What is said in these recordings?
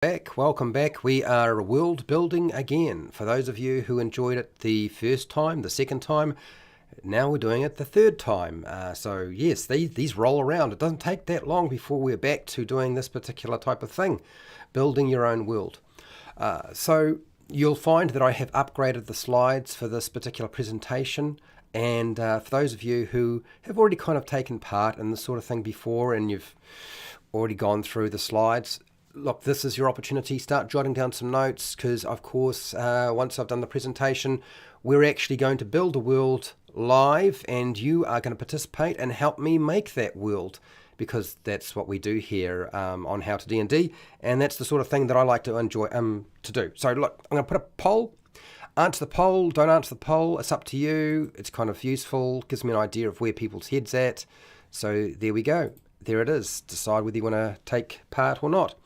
Welcome back. We are world building again. For those of you who enjoyed it the first time, the second time, now we're doing it the third time. So yes, these roll around. It doesn't take that long before we're back to doing this particular type of thing, building your own world. So you'll find that I have upgraded the slides for this particular presentation. And for those of you who have already kind of taken part in this sort of thing before and you've already gone through the slides, look, this is your opportunity. Start jotting down some notes because, of course, once I've done the presentation, we're actually going to build a world live and you are going to participate and help me make that world because that's what we do here on How to D&D, and that's the sort of thing that I like to enjoy to do. So look, I'm going to put a poll. Answer the poll, don't answer the poll. It's up to you. It's kind of useful, gives me an idea of where people's heads at. So there we go. There it is. Decide whether you want to take part or not.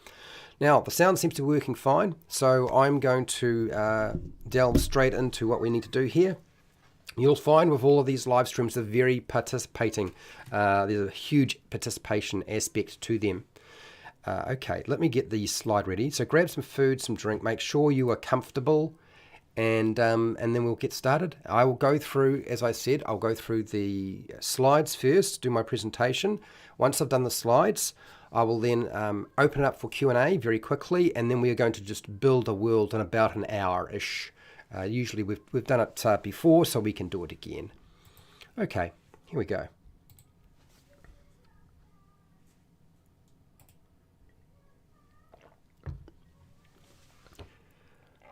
Now, the sound seems to be working fine, so I'm going to delve straight into what we need to do here. You'll find with all of these live streams, they're very participating. There's a huge participation aspect to them. Okay, let me get the slide ready. So grab some food, some drink, make sure you are comfortable, and then we'll get started. I will go through, as I said, I'll go through the slides first, do my presentation. Once I've done the slides, I will then open it up for Q&A very quickly, and then we are going to just build a world in about an hour-ish. Usually we've done it before, so we can do it again. Okay, here we go.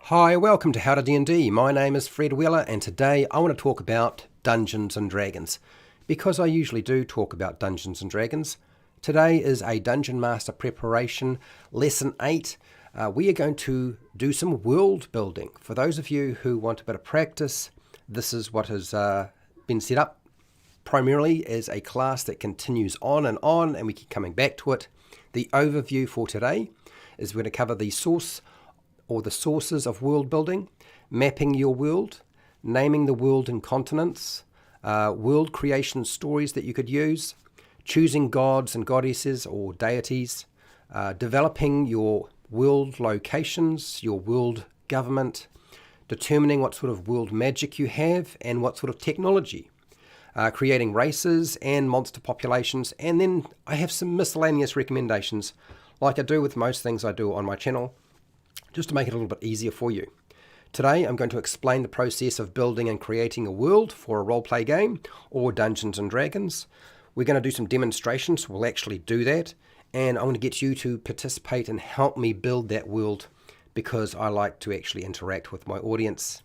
Hi, welcome to How to D&D. My name is Fred Wheeler, and today I want to talk about Dungeons and Dragons. Because I usually do talk about Dungeons and Dragons, today is a Dungeon Master Preparation Lesson 8. We are going to do some world building. For those of you who want a bit of practice, this is what has been set up primarily as a class that continues on, and we keep coming back to it. The overview for today is we're going to cover the source or the sources of world building, mapping your world, naming the world in continents, world creation stories that you could use, choosing gods and goddesses or deities, developing your world locations, your world government, determining what sort of world magic you have and what sort of technology, creating races and monster populations, and then I have some miscellaneous recommendations like I do with most things I do on my channel, just to make it a little bit easier for you. Today I'm going to explain the process of building and creating a world for a roleplay game or Dungeons and Dragons. We're going to do some demonstrations, we'll actually do that, and I want to get you to participate and help me build that world because I like to actually interact with my audience.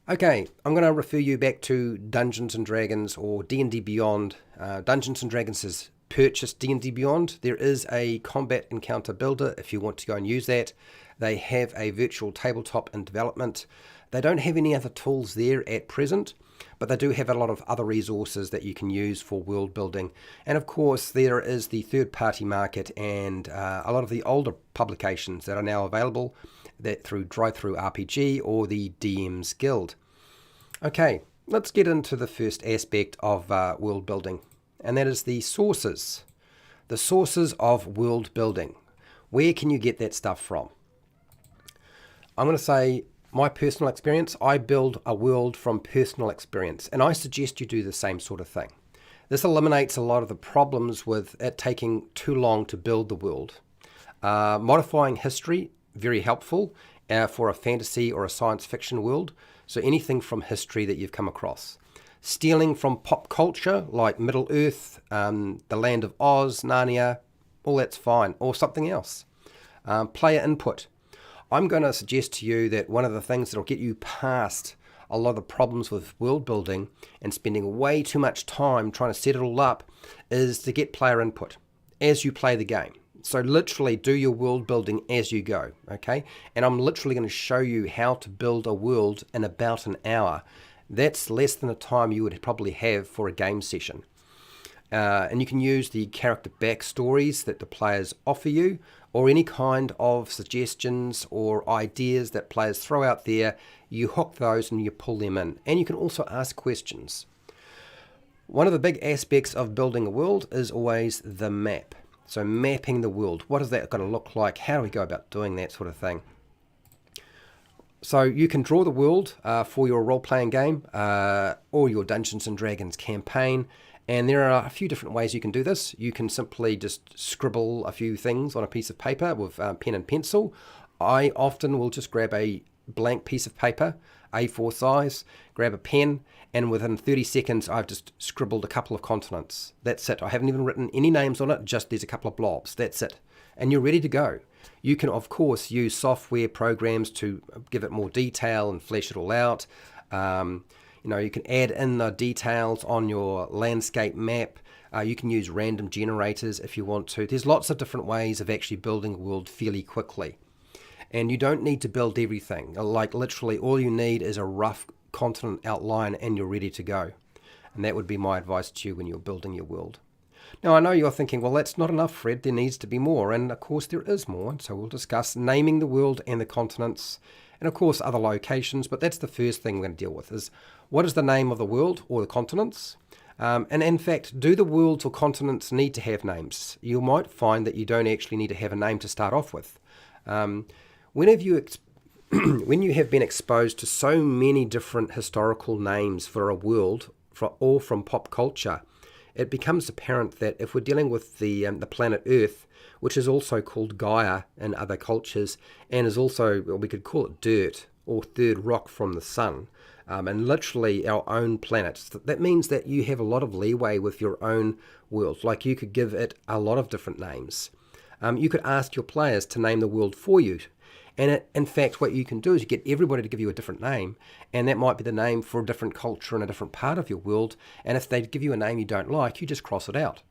Okay, I'm going to refer you back to Dungeons and Dragons or D&D Beyond. Dungeons and Dragons has purchased D&D Beyond. There is a combat encounter builder if you want to go and use that. They have a virtual tabletop in development. They don't have any other tools there at present, but they do have a lot of other resources that you can use for world building. And of course, there is the third-party market and a lot of the older publications that are now available that through Drive-Thru RPG or the DM's Guild. Okay, let's get into the first aspect of world building, and that is the sources. The sources of world building. Where can you get that stuff from? I'm going to say my personal experience. I build a world from personal experience, and I suggest you do the same sort of thing. This eliminates a lot of the problems with it taking too long to build the world. Modifying history, very helpful for a fantasy or a science fiction world. So anything from history that you've come across. Stealing from pop culture like Middle Earth, the Land of Oz, Narnia, all that's fine, or something else. Player input. I'm going to suggest to you that one of the things that will get you past a lot of the problems with world building and spending way too much time trying to set it all up is to get player input as you play the game. So literally do your world building as you go, okay? And I'm literally going to show you how to build a world in about an hour. That's less than the time you would probably have for a game session. And you can use the character backstories that the players offer you, or any kind of suggestions or ideas that players throw out there. You hook those and you pull them in. And you can also ask questions. One of the big aspects of building a world is always the map. So mapping the world. What is that going to look like? How do we go about doing that sort of thing? So you can draw the world for your role-playing game or your Dungeons & Dragons campaign. And there are a few different ways you can do this. You can simply just scribble a few things on a piece of paper with pen and pencil. I often will just grab a blank piece of paper, A4 size, grab a pen, and within 30 seconds I've just scribbled a couple of continents. That's it. I haven't even written any names on it, just there's a couple of blobs. That's it. And you're ready to go. You can, of course, use software programs to give it more detail and flesh it all out. You can add in the details on your landscape map. You can use random generators if you want to. There's lots of different ways of actually building a world fairly quickly. And you don't need to build everything. Like literally all you need is a rough continent outline and you're ready to go. And that would be my advice to you when you're building your world. Now, I know you're thinking, well, that's not enough, Fred. There needs to be more. And of course, there is more. So we'll discuss naming the world and the continents and, of course, other locations. But that's the first thing we're going to deal with is what is the name of the world or the continents? And in fact, do the worlds or continents need to have names? You might find that you don't actually need to have a name to start off with. When you have been exposed to so many different historical names for a world, all from pop culture, it becomes apparent that if we're dealing with the planet Earth, which is also called Gaia in other cultures, and is also, well, we could call it dirt or third rock from the sun, and literally our own planet, that means that you have a lot of leeway with your own world. Like you could give it a lot of different names. You could ask your players to name the world for you. And in fact, what you can do is you get everybody to give you a different name, and that might be the name for a different culture in a different part of your world. And if they give you a name you don't like, you just cross it out.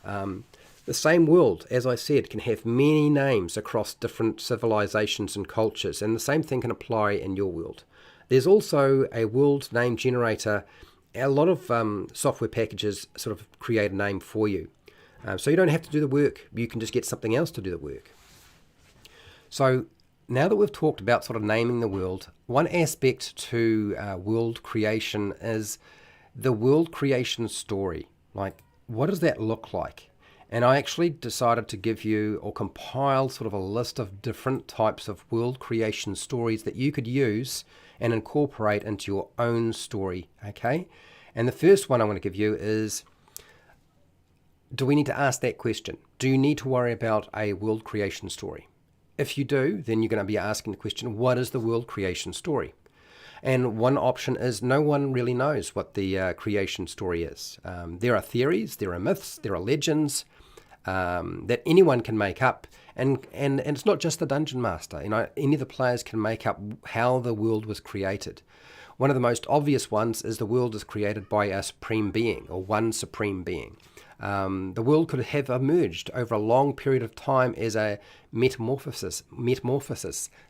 The same world, as I said, can have many names across different civilizations and cultures, and the same thing can apply in your world. There's also a world name generator. A lot of software packages sort of create a name for you. So you don't have to do the work. You can just get something else to do the work. So now that we've talked about sort of naming the world, one aspect to world creation is the world creation story. Like, what does that look like? And I actually decided to give you or compile sort of a list of different types of world creation stories that you could use and incorporate into your own story, okay? And the first one I want to give you is, do we need to ask that question? Do you need to worry about a world creation story? If you do, then you're going to be asking the question, what is the world creation story? And one option is no one really knows what the creation story is. There are theories, there are myths, there are legends that anyone can make up. And it's not just the dungeon master. Any of the players can make up how the world was created. One of the most obvious ones is the world is created by a supreme being or one supreme being. The world could have emerged over a long period of time as a metamorphosis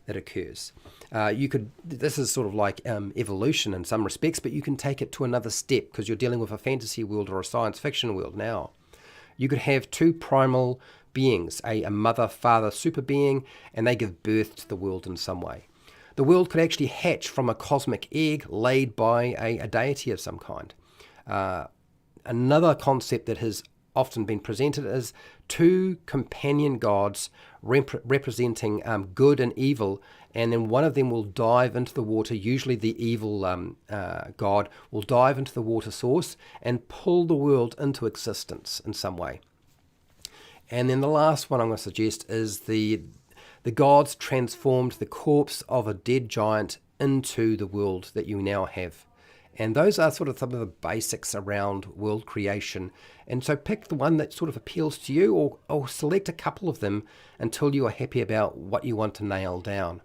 that occurs. This is sort of like evolution in some respects, but you can take it to another step because you're dealing with a fantasy world or a science fiction world now. You could have two primal beings, a mother-father super being, and they give birth to the world in some way. The world could actually hatch from a cosmic egg laid by a deity of some kind. Another concept that has often been presented is two companion gods representing good and evil, and then one of them will dive into the water. Usually the evil god will dive into the water source and pull the world into existence in some way. And then the last one I'm going to suggest is the gods transformed the corpse of a dead giant into the world that you now have. And those are sort of some of the basics around world creation. And so pick the one that sort of appeals to you, or select a couple of them until you are happy about what you want to nail down.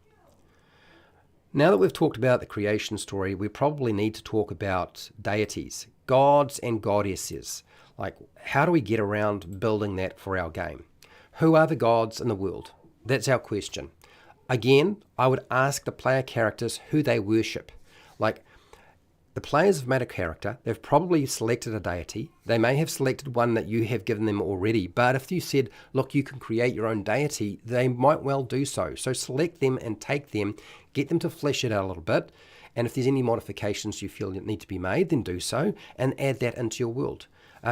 Now that we've talked about the creation story, we probably need to talk about deities, gods and goddesses. Like, how do we get around building that for our game? Who are the gods in the world? That's our question. Again, I would ask the player characters who they worship. Like, the players have made a character, they've probably selected a deity, they may have selected one that you have given them already, but if you said, look, you can create your own deity, they might well do so. So select them and take them, get them to flesh it out a little bit, and if there's any modifications you feel need to be made, then do so, and add that into your world.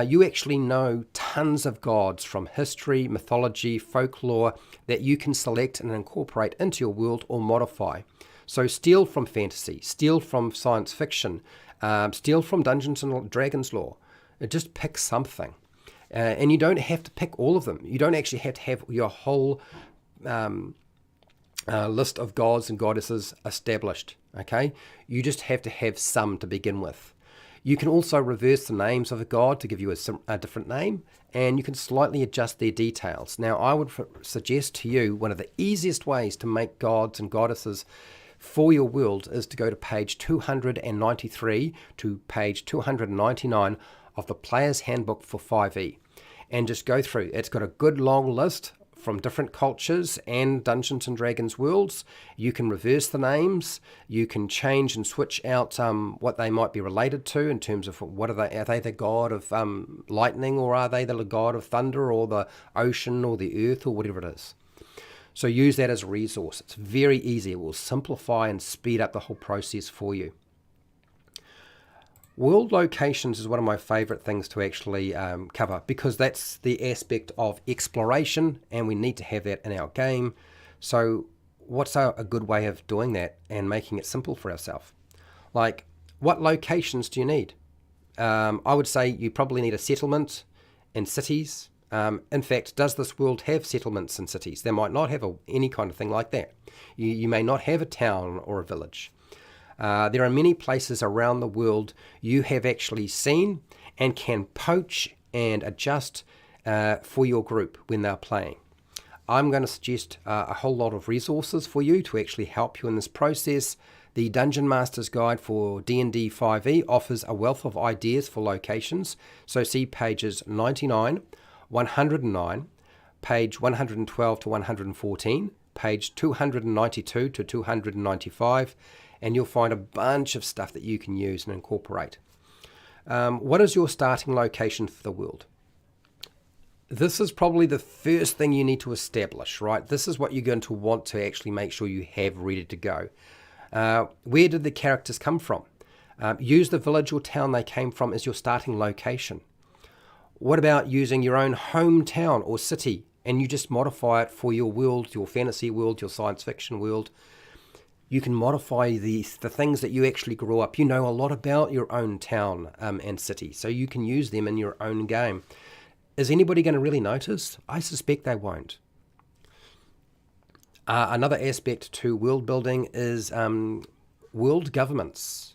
You actually know tons of gods from history, mythology, folklore that you can select and incorporate into your world or modify. So steal from fantasy, steal from science fiction, steal from Dungeons and Dragons lore. Just pick something. And you don't have to pick all of them. You don't actually have to have your whole list of gods and goddesses established, okay? You just have to have some to begin with. You can also reverse the names of a god to give you a different name, and you can slightly adjust their details. Now, I would suggest to you one of the easiest ways to make gods and goddesses for your world is to go to page 293 to page 299 of the Player's Handbook for 5e and just go through. It's got a good long list from different cultures and Dungeons and Dragons worlds. You can reverse the names. You can change and switch out what they might be related to in terms of what are they? Are they the god of lightning, or are they the god of thunder, or the ocean, or the earth, or whatever it is? So use that as a resource. It's very easy. It will simplify and speed up the whole process for you. World locations is one of my favorite things to actually cover, because that's the aspect of exploration, and we need to have that in our game. So what's a good way of doing that and making it simple for ourselves? Like, what locations do you need? I would say you probably need a settlement and cities. In fact, does this world have settlements and cities? They might not have any kind of thing like that. You may not have a town or a village. There are many places around the world you have actually seen and can poach and adjust for your group when they're playing. I'm going to suggest a whole lot of resources for you to actually help you in this process. The Dungeon Master's Guide for D&D 5e offers a wealth of ideas for locations, so see pages 99, 109, page 112 to 114, page 292 to 295, and you'll find a bunch of stuff that you can use and incorporate. What is your starting location for the world? This is probably the first thing you need to establish, right? This is what you're going to want to actually make sure you have ready to go. Where did the characters come from? Use the village or town they came from as your starting location. What about using your own hometown or city, and you just modify it for your world, your fantasy world, your science fiction world? You can modify the things that you actually grew up. You know a lot about your own town and city, so you can use them in your own game. Is anybody going to really notice? I suspect they won't. Another aspect to world building is world governments.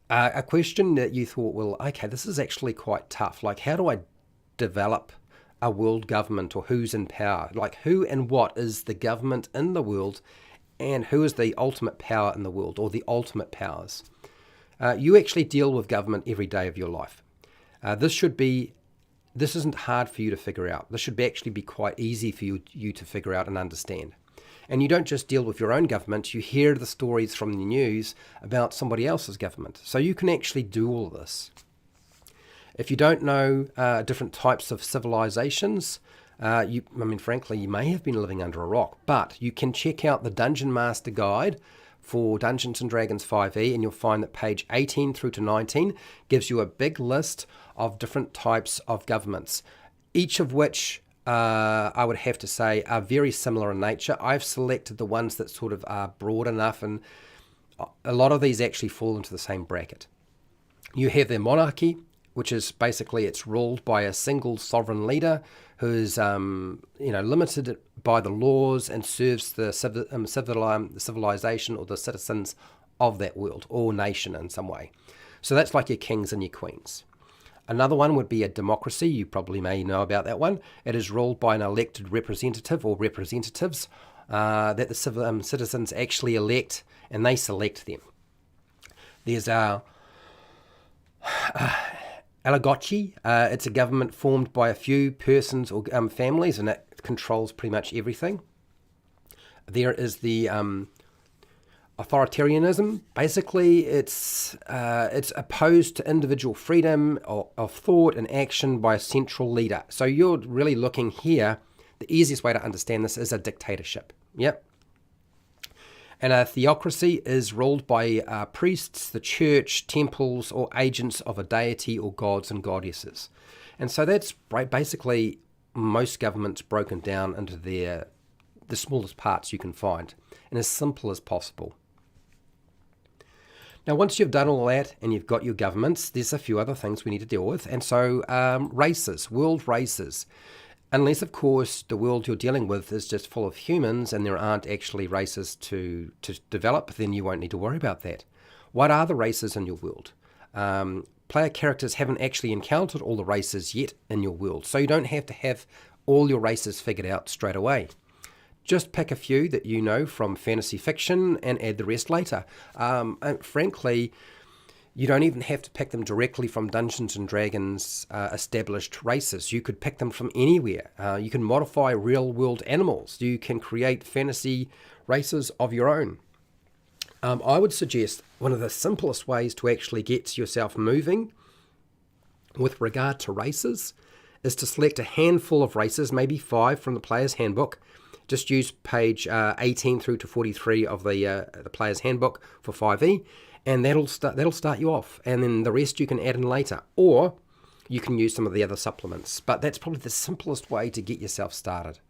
A question that you thought, well, okay, this is actually quite tough. Like, how do I develop a world government, or who's in power? Like, who and what is the government in the world, and who is the ultimate power in the world, or the ultimate powers? You actually deal with government every day of your life. This isn't hard for you to figure out. This should actually be quite easy for you to figure out and understand. And you don't just deal with your own government, you hear the stories from the news about somebody else's government. So you can actually do all this. If you don't know different types of civilizations, frankly, you may have been living under a rock, but you can check out the Dungeon Master Guide for Dungeons and Dragons 5e, and you'll find that page 18 through to 19 gives you a big list of different types of governments, each of which I would have to say are very similar in nature. I've selected the ones that sort of are broad enough, and a lot of these actually fall into the same bracket. You have their monarchy, which is basically it's ruled by a single sovereign leader who's limited by the laws and serves the civilization or the citizens of that world or nation in some way. So that's like your kings and your queens. Another one would be a democracy. You probably may know about that one. It is ruled by an elected representative or representatives that the citizens actually elect, and they select them. There's our oligarchy. It's a government formed by a few persons or families, and it controls pretty much everything. There is the authoritarianism. Basically, it's opposed to individual freedom of thought and action by a central leader. So you're really looking here, the easiest way to understand this is a dictatorship. Yep. And a theocracy is ruled by priests, the church, temples, or agents of a deity or gods and goddesses. And so that's basically most governments broken down into the smallest parts you can find, and as simple as possible. Now, once you've done all that and you've got your governments, there's a few other things we need to deal with. And so races, world races. Unless, of course, the world you're dealing with is just full of humans and there aren't actually races to develop, then you won't need to worry about that. What are the races in your world? Player characters haven't actually encountered all the races yet in your world, so you don't have to have all your races figured out straight away. Just pick a few that you know from fantasy fiction and add the rest later. And frankly, you don't even have to pick them directly from Dungeons & Dragons established races. You could pick them from anywhere. You can modify real-world animals. You can create fantasy races of your own. I would suggest one of the simplest ways to actually get yourself moving with regard to races is to select a handful of races, maybe 5 from the Player's Handbook. Just use page 18 through to 43 of the Player's Handbook for 5e, and that'll start you off. And then the rest you can add in later, or you can use some of the other supplements. But that's probably the simplest way to get yourself started.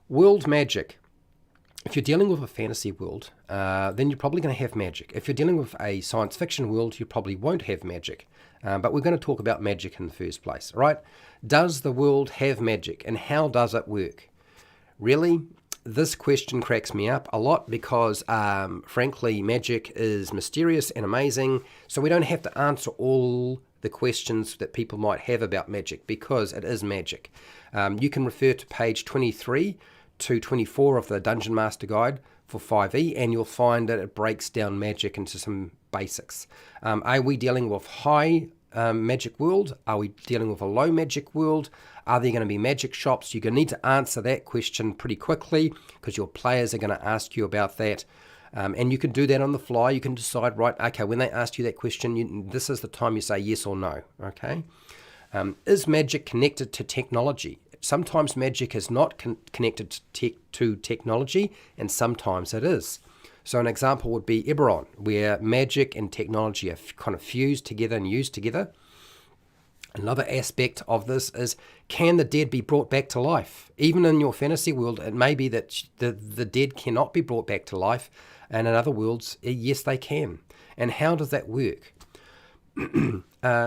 World magic. If you're dealing with a fantasy world, then you're probably going to have magic. If you're dealing with a science fiction world, you probably won't have magic. But we're going to talk about magic in the first place, right? Does the world have magic, and how does it work? Really, this question cracks me up a lot because, frankly, magic is mysterious and amazing, so we don't have to answer all the questions that people might have about magic because it is magic. You can refer to page 23 to 24 of the Dungeon Master Guide for 5e, and you'll find that it breaks down magic into some basics. Are we dealing with high magic world? Are we dealing with a low magic world? Are there going to be magic shops? You're going to need to answer that question pretty quickly because your players are going to ask you about that. And you can do that on the fly. You can decide, right, okay, when they ask you that question, this is the time you say yes or no, okay? Is magic connected to technology? Sometimes magic is not connected to technology, and sometimes it is. So an example would be Eberron, where magic and technology are kind of fused together and used together. Another aspect of this is, can the dead be brought back to life? Even in your fantasy world, it may be that the dead cannot be brought back to life, and in other worlds, yes, they can. And how does that work?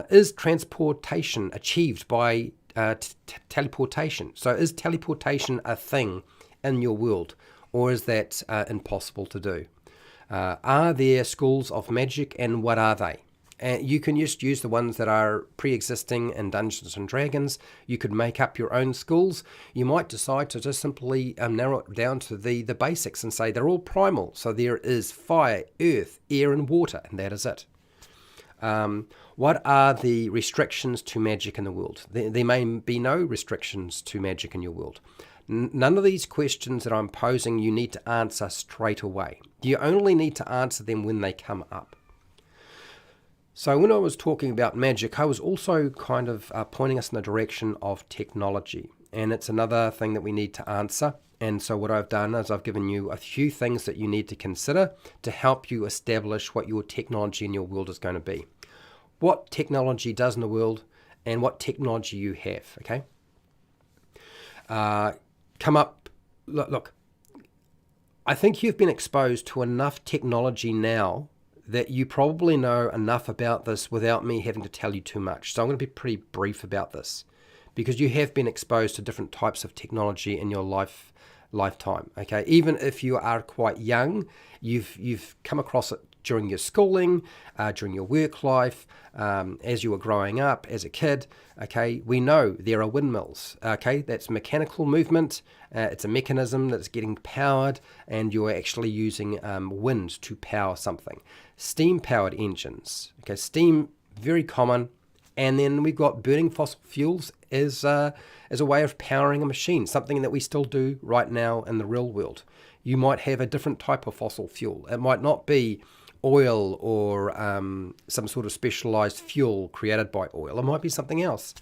Is transportation achieved by teleportation? So is teleportation a thing in your world, or is that impossible to do? Are there schools of magic, and what are they? You can just use the ones that are pre-existing in Dungeons & Dragons. You could make up your own schools. You might decide to just simply narrow it down to the basics and say they're all primal. So there is fire, earth, air, and water, and that is it. What are the restrictions to magic in the world? There may be no restrictions to magic in your world. None of these questions that I'm posing you need to answer straight away. You only need to answer them when they come up. So when I was talking about magic, I was also kind of pointing us in the direction of technology. And it's another thing that we need to answer. And so what I've done is I've given you a few things that you need to consider to help you establish what your technology in your world is going to be. What technology does in the world and what technology you have, okay? Look, I think you've been exposed to enough technology now that you probably know enough about this without me having to tell you too much. So I'm going to be pretty brief about this because you have been exposed to different types of technology in your lifetime. Okay, even if you are quite young, you've come across it during your schooling, during your work life, as you were growing up as a kid. Okay, we know there are windmills. Okay, that's mechanical movement. It's a mechanism that's getting powered, and you're actually using wind to power something. Steam-powered engines. Okay, steam, very common. And then we've got burning fossil fuels as a way of powering a machine, something that we still do right now in the real world. You might have a different type of fossil fuel. It might not be oil or some sort of specialized fuel created by oil. It might be something else.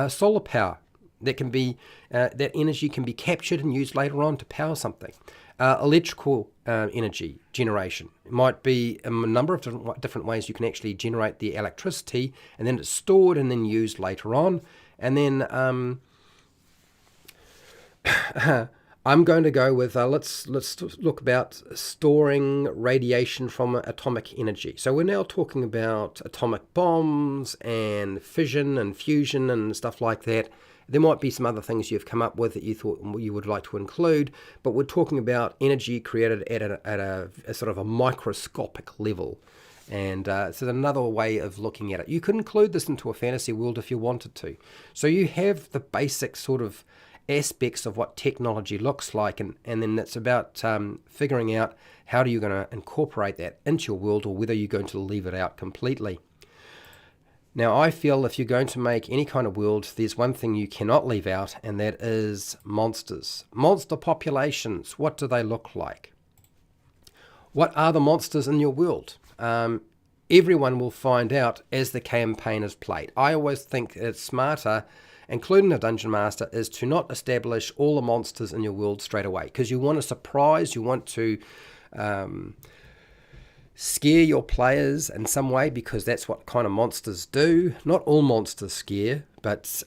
Solar power. That energy can be captured and used later on to power something. Electrical energy generation. It might be a number of different ways you can actually generate the electricity, and then it's stored and then used later on. And then I'm going to go with let's look about storing radiation from atomic energy. So we're now talking about atomic bombs and fission and fusion and stuff like that. There might be some other things you've come up with that you thought you would like to include, but we're talking about energy created at a sort of a microscopic level. And it's another way of looking at it. You could include this into a fantasy world if you wanted to. So you have the basic sort of aspects of what technology looks like, and then it's about figuring out how are you going to incorporate that into your world, or whether you're going to leave it out completely. Now, I feel if you're going to make any kind of world, there's one thing you cannot leave out, and that is monsters. Monster populations, what do they look like? What are the monsters in your world? Everyone will find out as the campaign is played. I always think it's smarter, including a dungeon master, is to not establish all the monsters in your world straight away, because you want to surprise, you want to scare your players in some way, because that's what kind of monsters do. Not all monsters scare, but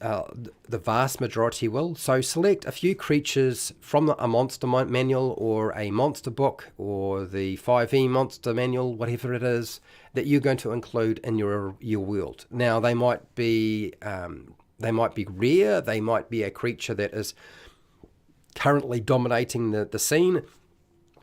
the vast majority will. So select a few creatures from a monster manual or a monster book or the 5e monster manual, whatever it is, that you're going to include in your world. Now, they might be rare, they might be a creature that is currently dominating the scene.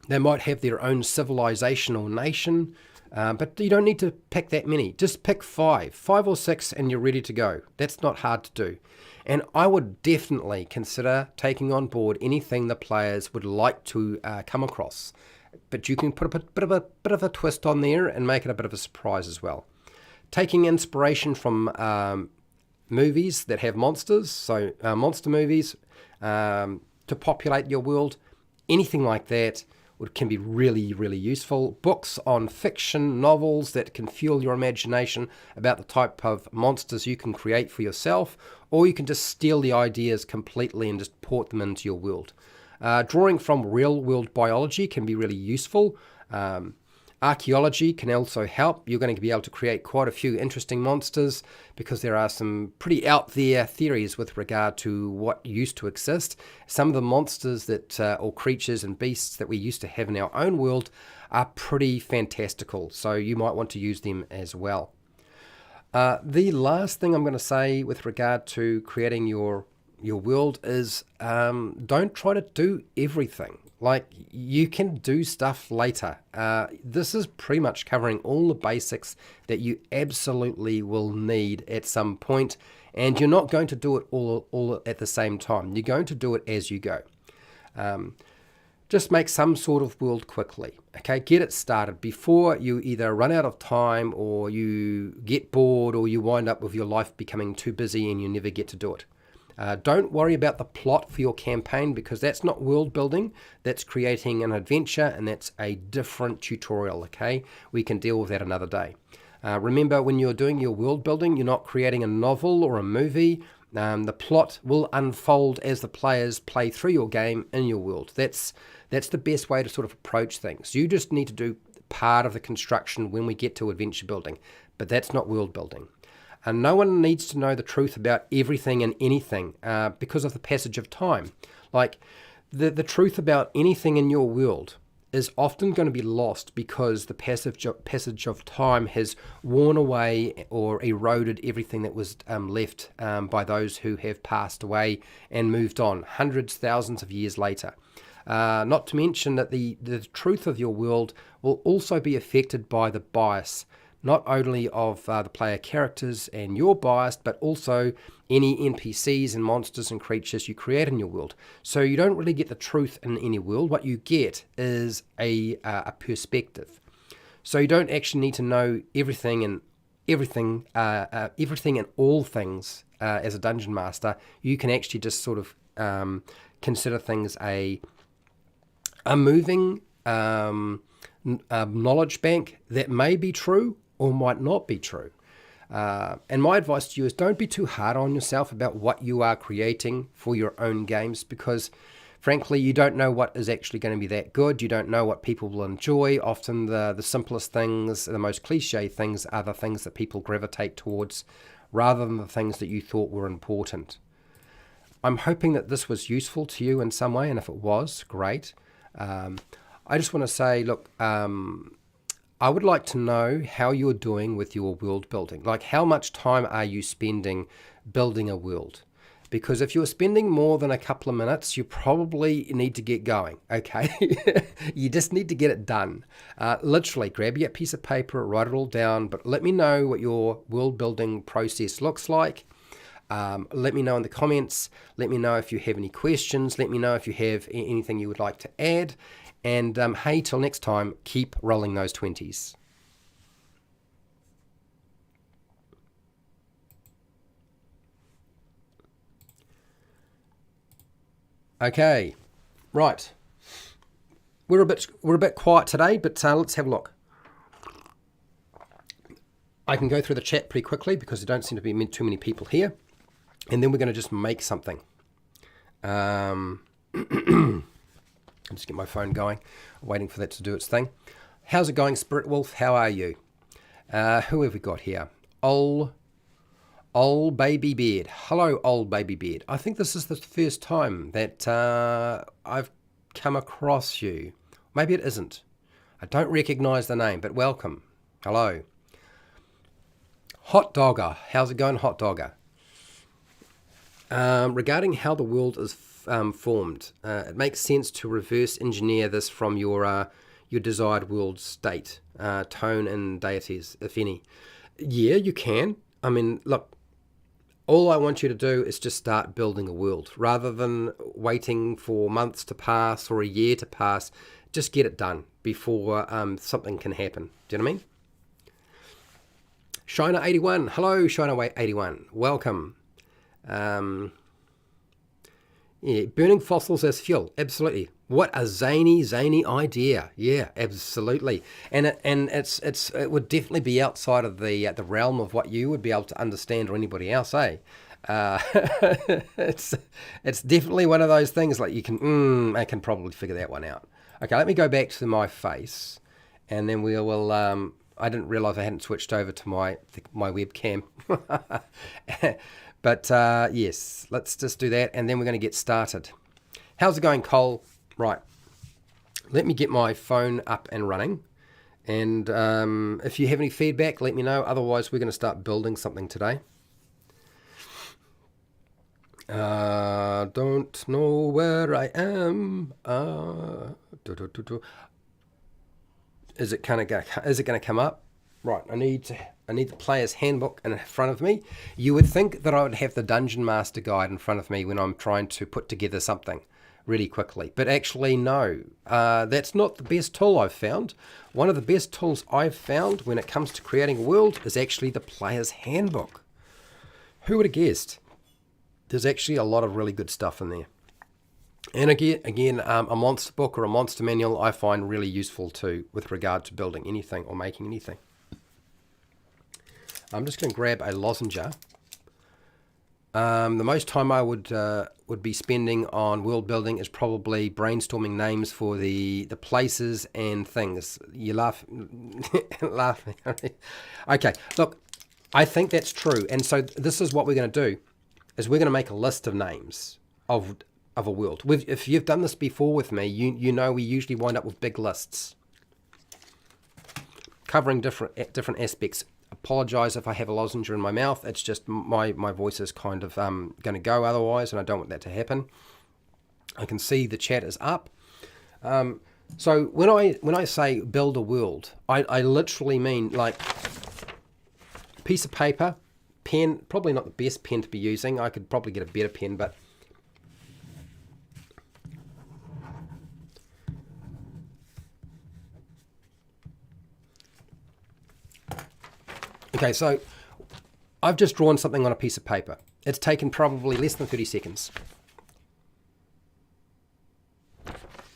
They might have their own civilization or nation, but you don't need to pick that many. Just pick 5 or 6, and you're ready to go. That's not hard to do. And I would definitely consider taking on board anything the players would like to come across. But you can put a bit of a twist on there and make it a bit of a surprise as well. Taking inspiration from movies that have monsters, so monster movies, to populate your world, anything like that can be really, really useful. Books on fiction, novels that can fuel your imagination about the type of monsters you can create for yourself, or you can just steal the ideas completely and just port them into your world. Drawing from real-world biology can be really useful. Archaeology can also help. You're going to be able to create quite a few interesting monsters, because there are some pretty out there theories with regard to what used to exist. Some of the monsters that or creatures and beasts that we used to have in our own world are pretty fantastical, so you might want to use them as well. The last thing I'm going to say with regard to creating your world is don't try to do everything. Like, you can do stuff later. This is pretty much covering all the basics that you absolutely will need at some point, and you're not going to do it all at the same time. You're going to do it as you go. Just make some sort of world quickly. Okay, get it started before you either run out of time, or you get bored, or you wind up with your life becoming too busy and you never get to do it. Don't worry about the plot for your campaign, because that's not world building. That's creating an adventure, and that's a different tutorial, okay? We can deal with that another day. Remember, when you're doing your world building, you're not creating a novel or a movie. The plot will unfold as the players play through your game in your world. That's the best way to sort of approach things. You just need to do part of the construction when we get to adventure building, but that's not world building. And no one needs to know the truth about everything and anything because of the passage of time. Like, the truth about anything in your world is often going to be lost because the passage of time has worn away or eroded everything that was left by those who have passed away and moved on hundreds, thousands of years later. Not to mention that the truth of your world will also be affected by the bias, not only of the player characters and your bias, but also any NPCs and monsters and creatures you create in your world. So you don't really get the truth in any world. What you get is a perspective. So you don't actually need to know everything and all things as a dungeon master. You can actually just sort of consider things a moving knowledge bank that may be true or might not be true. And my advice to you is don't be too hard on yourself about what you are creating for your own games, because Frankly, you don't know what is actually going to be that good. You don't know what people will enjoy. Often the simplest things, the most cliche things, are the things that people gravitate towards rather than the things that you thought were important. I'm hoping that this was useful to you in some way, and if it was, great. I just want to say, look, I would like to know how you're doing with your world building. Like, how much time are you spending building a world? Because if you're spending more than a couple of minutes, you probably need to get going, okay? You just need to get it done. Literally, grab your piece of paper, write it all down, but let me know what your world building process looks like. Let me know in the comments. Let me know if you have any questions. Let me know if you have anything you would like to add. And hey, till next time, keep rolling those 20s. Okay, right. We're a bit quiet today, but let's have a look. I can go through the chat pretty quickly because there don't seem to be too many people here, and then we're going to just make something. I'll just get my phone going, waiting for that to do its thing. How's it going, Spirit Wolf? How are you? Who have we got here? Old Baby Beard. Hello, Old Baby Beard. I think this is the first time that I've come across you. Maybe it isn't. I don't recognize the name, but welcome. Hello. Hot Dogger. How's it going, Hot Dogger? Regarding how the world is formed, it makes sense to reverse engineer this from your desired world state, tone and deities, if any. Yeah, you can. I mean, look, all I want you to do is just start building a world rather than waiting for months to pass or a year to pass. Just get it done before something can happen. Do you know what I mean? Shiner81. Hello, Shiner81. Welcome. Yeah, burning fossils as fuel. Absolutely. What a zany idea. Yeah, absolutely. And it would definitely be outside of the realm of what you would be able to understand or anybody else, eh? It's definitely one of those things like you can I can probably figure that one out. Okay, let me go back to my face, and then we will. I didn't realize I hadn't switched over to my webcam. But yes, let's just do that, and then we're going to get started. How's it going, Cole? Right, let me get my phone up and running, and if you have any feedback, let me know. Otherwise, we're going to start building something today. Don't know where I am. Is it going to come up? Right, I need the player's handbook in front of me. You would think that I would have the Dungeon Master Guide in front of me when I'm trying to put together something really quickly. But actually, no. That's not the best tool I've found. One of the best tools I've found when it comes to creating a world is actually the player's handbook. Who would have guessed? There's actually a lot of really good stuff in there. And again, a monster book or a monster manual I find really useful too with regard to building anything or making anything. I'm just going to grab a lozenger. The most time I would be spending on world building is probably brainstorming names for the places and things. You laugh, laughing. Okay, look, I think that's true. And so this is what we're going to do, is we're going to make a list of names of a world. If you've done this before with me, you know we usually wind up with big lists covering different aspects. Apologize if I have a lozenge in my mouth. It's just my voice is kind of going to go otherwise, and I don't want that to happen. I can see the chat is up. So when I say build a world, I literally mean like piece of paper, pen. Probably not the best pen to be using. I could probably get a better pen, but okay, so I've just drawn something on a piece of paper. It's taken probably less than 30 seconds.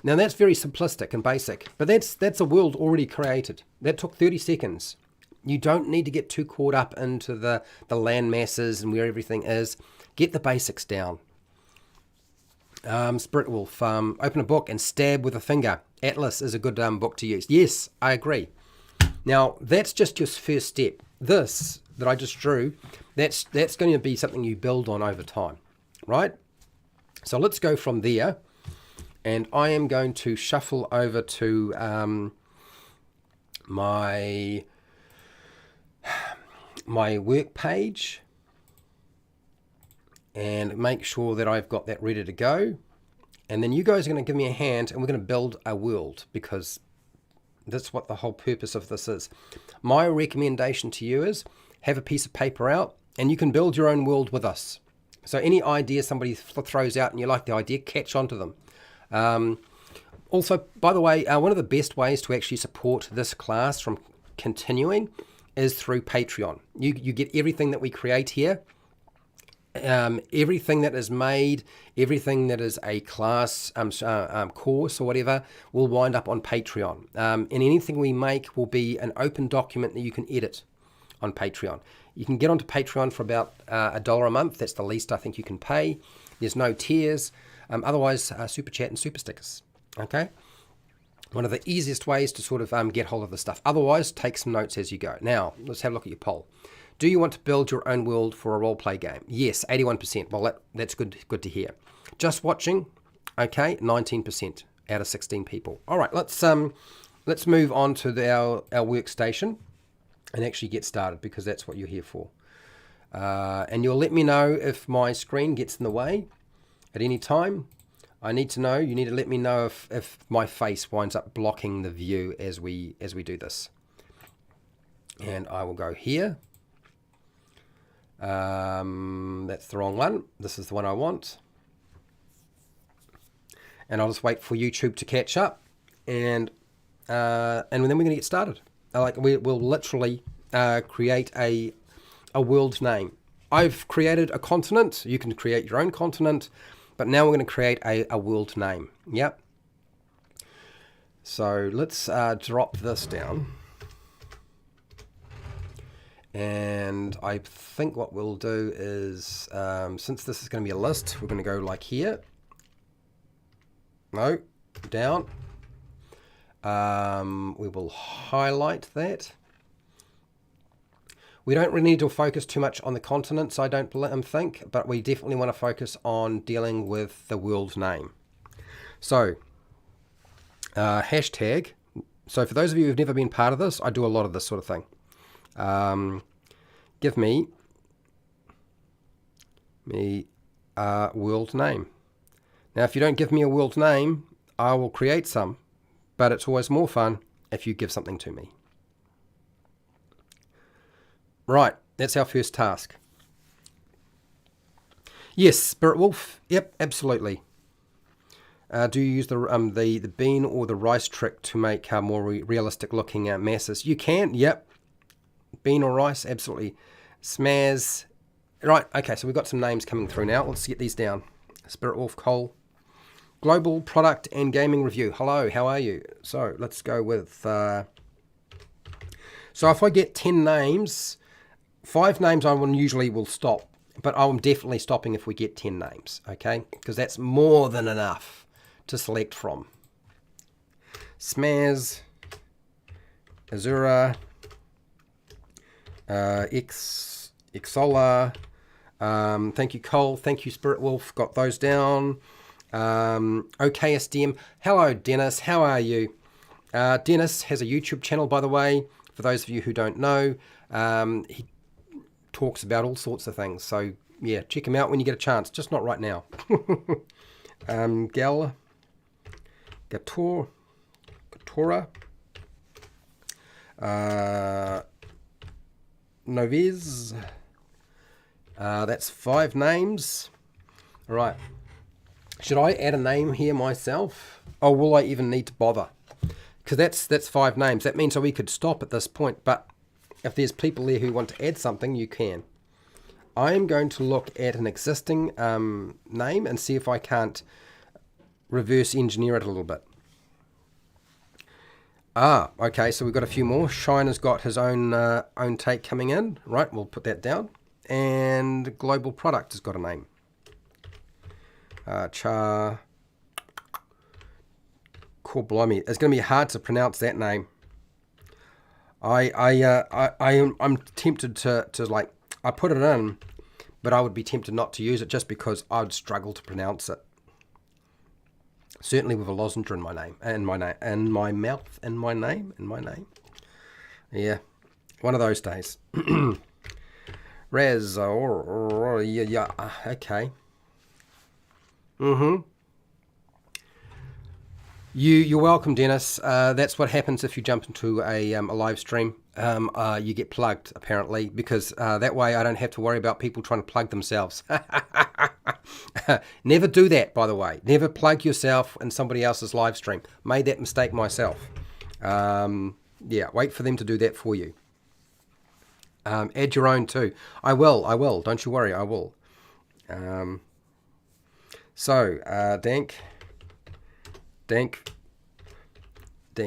Now that's very simplistic and basic, but that's a world already created. That took 30 seconds. You don't need to get too caught up into the land masses and where everything is. Get the basics down. Spirit Wolf, open a book and stab with a finger. Atlas is a good book to use. Yes, I agree. Now, that's just your first step. This that I just drew, that's going to be something you build on over time, right? So let's go from there, and I am going to shuffle over to my work page and make sure that I've got that ready to go. And then you guys are going to give me a hand, and we're going to build a world, because that's what the whole purpose of this is. My recommendation to you is have a piece of paper out, and you can build your own world with us. So any idea somebody throws out and you like the idea, catch on to them. Also, by the way, one of the best ways to actually support this class from continuing is through Patreon. You get everything that we create here. Everything that is made, everything that is a class course or whatever will wind up on Patreon. And anything we make will be an open document that you can edit on Patreon. You can get onto Patreon for about $1 a month. That's the least I think you can pay. There's no tiers. Otherwise, super chat and super stickers. Okay? One of the easiest ways to sort of get hold of the stuff. Otherwise, take some notes as you go. Now, let's have a look at your poll. Do you want to build your own world for a roleplay game? Yes, 81%. Well, that's good to hear. Just watching, okay, 19% out of 16 people. All right, let's move on to our workstation and actually get started, because that's what you're here for. And you'll let me know if my screen gets in the way at any time. I need to know. You need to let me know if my face winds up blocking the view as we do this. And I will go here. That's the wrong one. This is the one I want. And I'll just wait for YouTube to catch up, and then we're going to get started. We'll literally create a world name. I've created a continent. You can create your own continent, but now we're going to create a world name. Yep. So let's drop this down. And I think what we'll do is, since this is going to be a list, we're going to go like here. No, down. We will highlight that. We don't really need to focus too much on the continents, I don't think, but we definitely want to focus on dealing with the world name. So, hashtag. So for those of you who've never been part of this, I do a lot of this sort of thing. Give me a world name. Now, if you don't give me a world name, I will create some, but it's always more fun if you give something to me. Right, that's our first task. Yes, Spirit Wolf. Yep, absolutely. Do you use the bean or the rice trick to make more realistic looking masses? You can, yep. Bean or rice, absolutely. Smaz. Right, okay, so we've got some names coming through now. Let's get these down. Spirit Wolf, Cole. Global Product and Gaming Review. Hello, how are you? So let's go with... so if I get 10 names, 5 names I usually will stop. But I'm definitely stopping if we get 10 names, okay? Because that's more than enough to select from. Smaz. Azura. Xola, thank you, Cole. Thank you, Spirit Wolf. Got those down. OKSDM. Hello, Dennis. How are you? Dennis has a YouTube channel, by the way. For those of you who don't know, he talks about all sorts of things. So yeah, check him out when you get a chance. Just not right now. Gatora. Noviz. That's 5 names. All right. Should I add a name here myself? Or will I even need to bother? Because that's 5 names. That means that we could stop at this point. But if there's people there who want to add something, you can. I am going to look at an existing name and see if I can't reverse engineer it a little bit. Ah, okay, so we've got a few more. Shiner's got his own take coming in. Right, we'll put that down. And Global Product has got a name. Blimey. It's going to be hard to pronounce that name. I'm tempted to like, I put it in, but I would be tempted not to use it just because I'd struggle to pronounce it. Certainly with a lozenge in my name, in my mouth, in my name. Yeah, one of those days. Raz, yeah, okay. You're welcome, Dennis. That's what happens if you jump into a live stream. You get plugged, apparently, because that way I don't have to worry about people trying to plug themselves. Never do that, by the way. Never plug yourself in somebody else's live stream. Made that mistake myself. Yeah, wait for them to do that for you. Add your own too. I will. Don't you worry, I will. Dank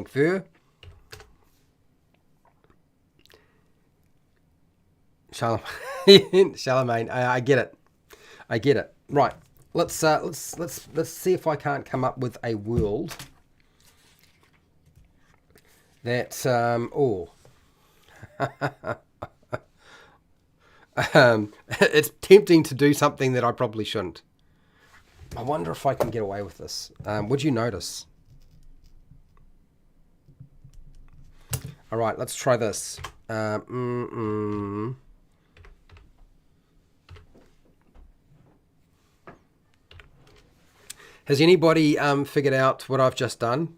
für Charlemagne. I get it. Right. Let's see if I can't come up with a world that it's tempting to do something that I probably shouldn't. I wonder if I can get away with this. Would you notice? All right, let's try this. Has anybody figured out what I've just done?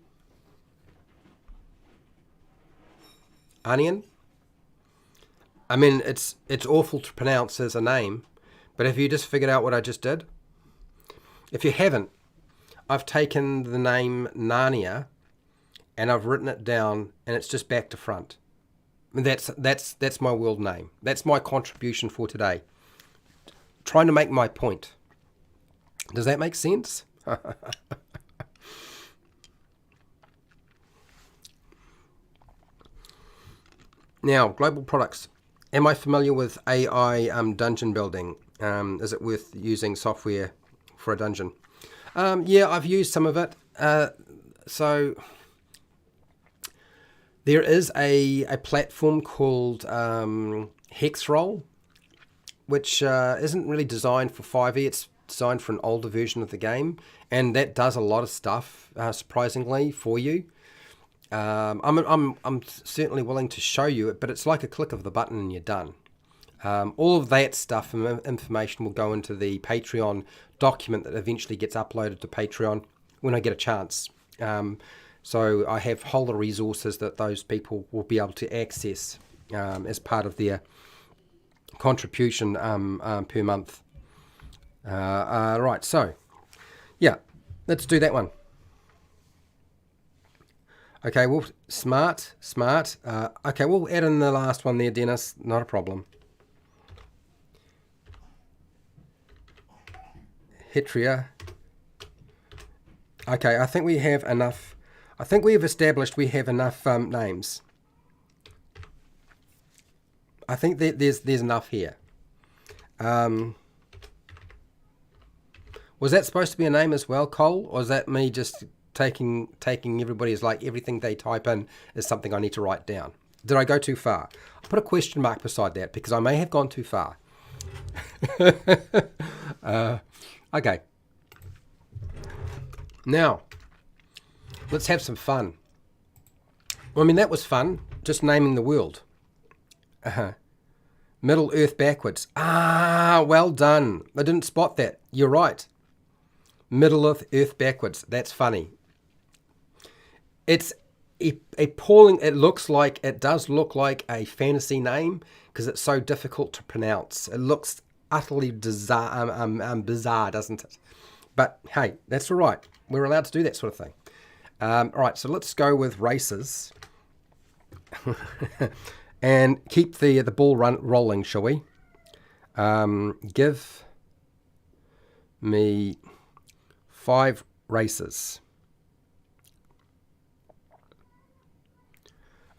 Onion? I mean, it's awful to pronounce as a name, but have you just figured out what I just did? If you haven't, I've taken the name Narnia and I've written it down, and it's just back to front. And that's my world name. That's my contribution for today. Trying to make my point. Does that make sense? Now, global products. Am I familiar with AI dungeon building? Is it worth using software for a dungeon? Yeah, I've used some of it. So there is a platform called Hexroll, which isn't really designed for 5e. It's designed for an older version of the game, and that does a lot of stuff, surprisingly, for you. I'm certainly willing to show you it, but it's like a click of the button and you're done. All of that stuff and information will go into the Patreon document that eventually gets uploaded to Patreon when I get a chance. So I have whole lot of resources that those people will be able to access as part of their contribution per month. Right, so yeah, let's do that one. Okay, well, smart. Okay, we'll add in the last one there, Dennis. Not a problem. Hetria. Okay, I think we have enough. I think we have established we have enough names. I think that there's enough here. Was that supposed to be a name as well, Cole? Or is that me just taking everybody as like everything they type in is something I need to write down? Did I go too far? I'll put a question mark beside that because I may have gone too far. Okay. Now, let's have some fun. Well, I mean, that was fun, just naming the world. Middle Earth backwards. Well done. I didn't spot that. You're right. Middle Earth backwards. That's funny. It's appalling. It does look like a fantasy name because it's so difficult to pronounce. It looks utterly bizarre, doesn't it? But hey, that's all right. We're allowed to do that sort of thing. All right, so let's go with races and keep the ball rolling, shall we? Give me 5 races.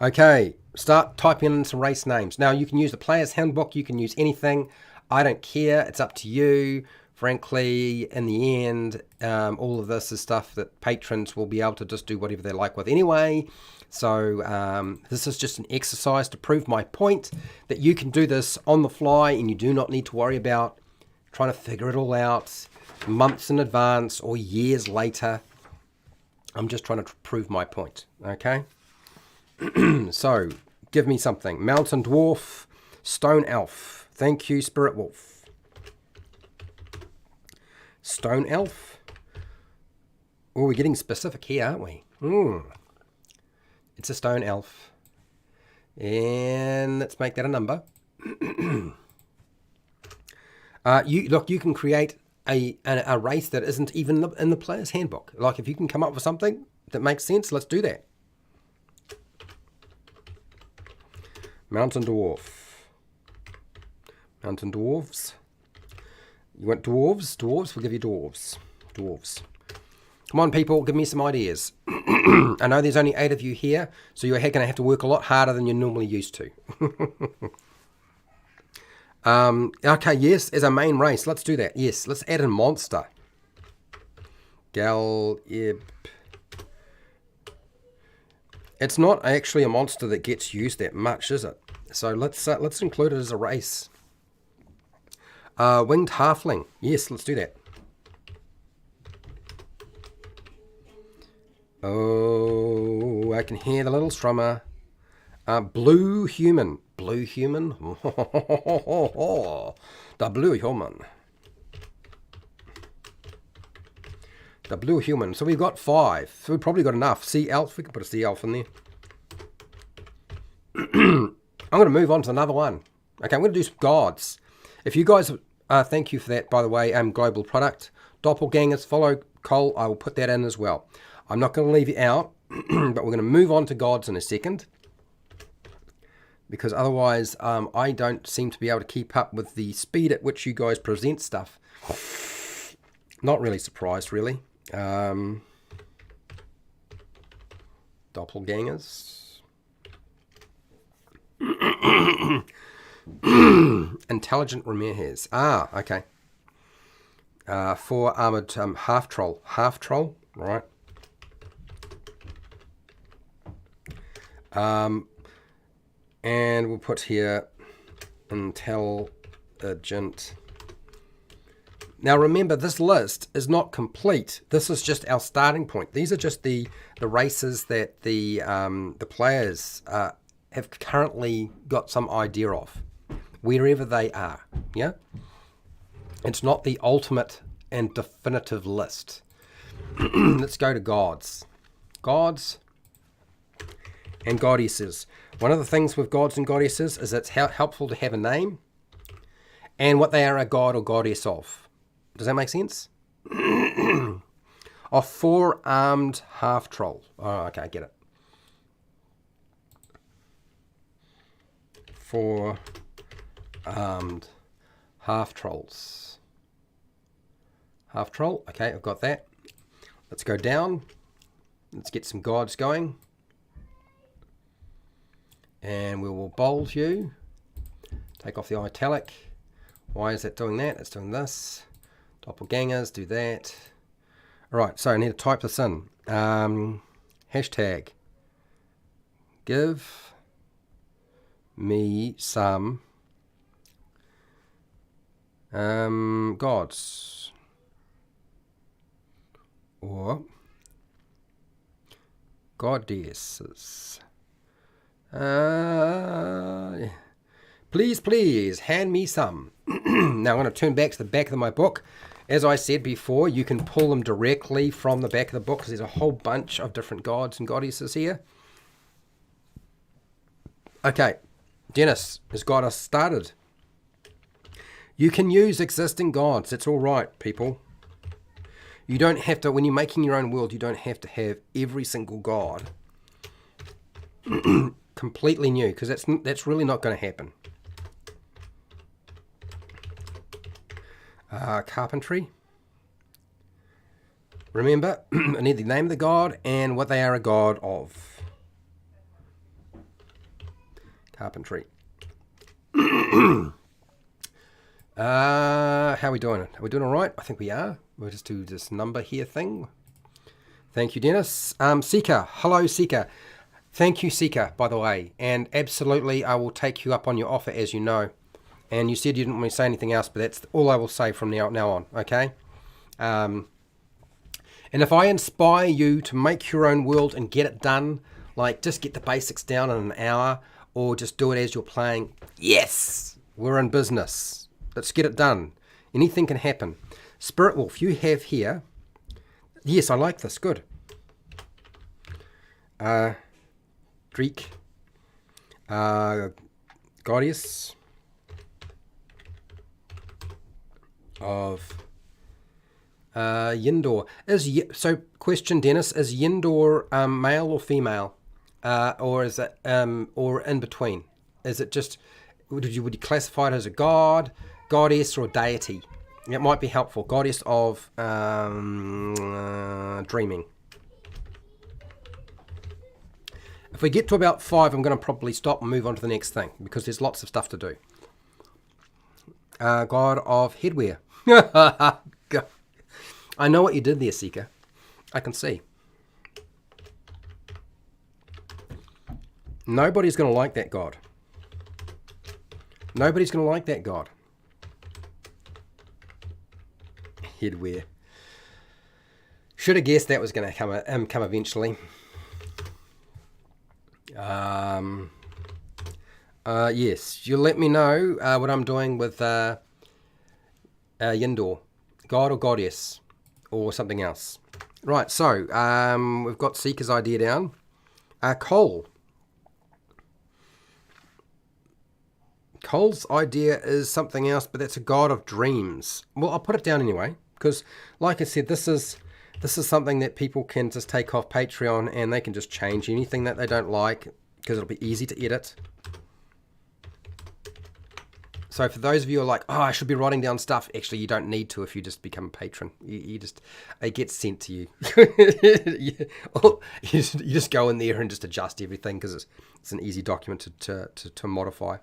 Okay, start typing in some race names. Now, you can use the player's handbook. You can use anything. I don't care. It's up to you. frankly, in the end, all of this is stuff that patrons will be able to just do whatever they like with anyway. So this is just an exercise to prove my point that you can do this on the fly and you do not need to worry about trying to figure it all out months in advance or years later. I'm just trying to prove my point, okay? So, give me something. Mountain Dwarf, Stone Elf. Thank you, Spirit Wolf. Stone Elf. Oh, we're getting specific here, aren't we? It's a Stone Elf. And let's make that a number. You can create a race that isn't even in the player's handbook. Like, if you can come up with something that makes sense, let's do that. Mountain Dwarf. Mountain Dwarves. You want dwarves? Dwarves? We'll give you dwarves. Dwarves. Come on, people, give me some ideas. I know there's only 8 of you here, so you're going to have to work a lot harder than you're normally used to. Okay, yes, as a main race, let's do that. Yes, let's add a monster. Galeb. It's not actually a monster that gets used that much, is it? So let's include it as a race. Winged Halfling. Yes, let's do that. Oh, I can hear the little strummer. Blue Human. Blue Human? The Blue Human. The Blue Human. So we've got 5. So we've probably got enough. Sea Elf. We can put a Sea Elf in there. I'm going to move on to another one. Okay, I'm going to do some gods. If you guys... thank you for that, by the way. Global Product. Doppelgangers. Follow Cole. I will put that in as well. I'm not going to leave it out. But we're going to move on to gods in a second. Because otherwise, I don't seem to be able to keep up with the speed at which you guys present stuff. Not really surprised, really. Doppelgangers. Intelligent Ramirez. Ah, okay. 4 armored half troll. Half troll, right. And we'll put here intelligent. Now remember, this list is not complete. This is just our starting point. These are just the races that the players have currently got some idea of, wherever they are. Yeah, it's not the ultimate and definitive list. Let's go to gods. Gods and goddesses. One of the things with gods and goddesses is it's helpful to have a name and what they are a god or goddess of. Does that make sense? Of 4 armed half troll. Oh, okay, I get it. 4 armed half trolls. Half troll. Okay, I've got that. Let's go down. Let's get some gods going. And we will bold you. Take off the italic. Why is that doing that? It's doing this. Doppelgangers, do that. Alright, so I need to type this in. Hashtag. Give me some gods. Or goddesses. Please, hand me some. Now I'm going to turn back to the back of my book. As I said before, you can pull them directly from the back of the book because there's a whole bunch of different gods and goddesses here. Okay, Dennis has got us started. You can use existing gods. It's all right, people. You don't have to, when you're making your own world, you don't have to have every single god completely new, because that's really not going to happen. Carpentry. Remember, I need the name of the god and what they are a god of. Carpentry. How are we doing? Are we doing all right? I think we are. We'll just do this number here thing. Thank you, Dennis. Seeker. Hello, Seeker. Thank you, Seeker, by the way. And absolutely, I will take you up on your offer, as you know. And you said you didn't want me to say anything else, but that's all I will say from now on, okay? And if I inspire you to make your own world and get it done, like just get the basics down in an hour, or just do it as you're playing, yes, we're in business. Let's get it done. Anything can happen. Spirit Wolf, you have here, yes, I like this, good. Greek, goddess of Yindor. So question, Dennis, is Yindor male or female, or is it or in between? Is it just would you classify it as a god, goddess, or deity? It might be helpful. Goddess of dreaming. If we get to about 5, I'm going to probably stop and move on to the next thing because there's lots of stuff to do. God of headwear. I know what you did there, Seeker. I can see. Nobody's going to like that god. Nobody's going to like that god. Headwear. Should have guessed that was going to come eventually. Yes, you'll let me know what I'm doing with Yindor. God or goddess. Or something else. Right, so we've got Seeker's idea down. Cole. Cole's idea is something else, but that's a god of dreams. Well, I'll put it down anyway, because like I said, this is something that people can just take off Patreon and they can just change anything that they don't like, because it'll be easy to edit. So for those of you who are like, oh, I should be writing down stuff, actually you don't need to if you just become a patron. You just, it gets sent to you. You just go in there and just adjust everything because it's an easy document to modify.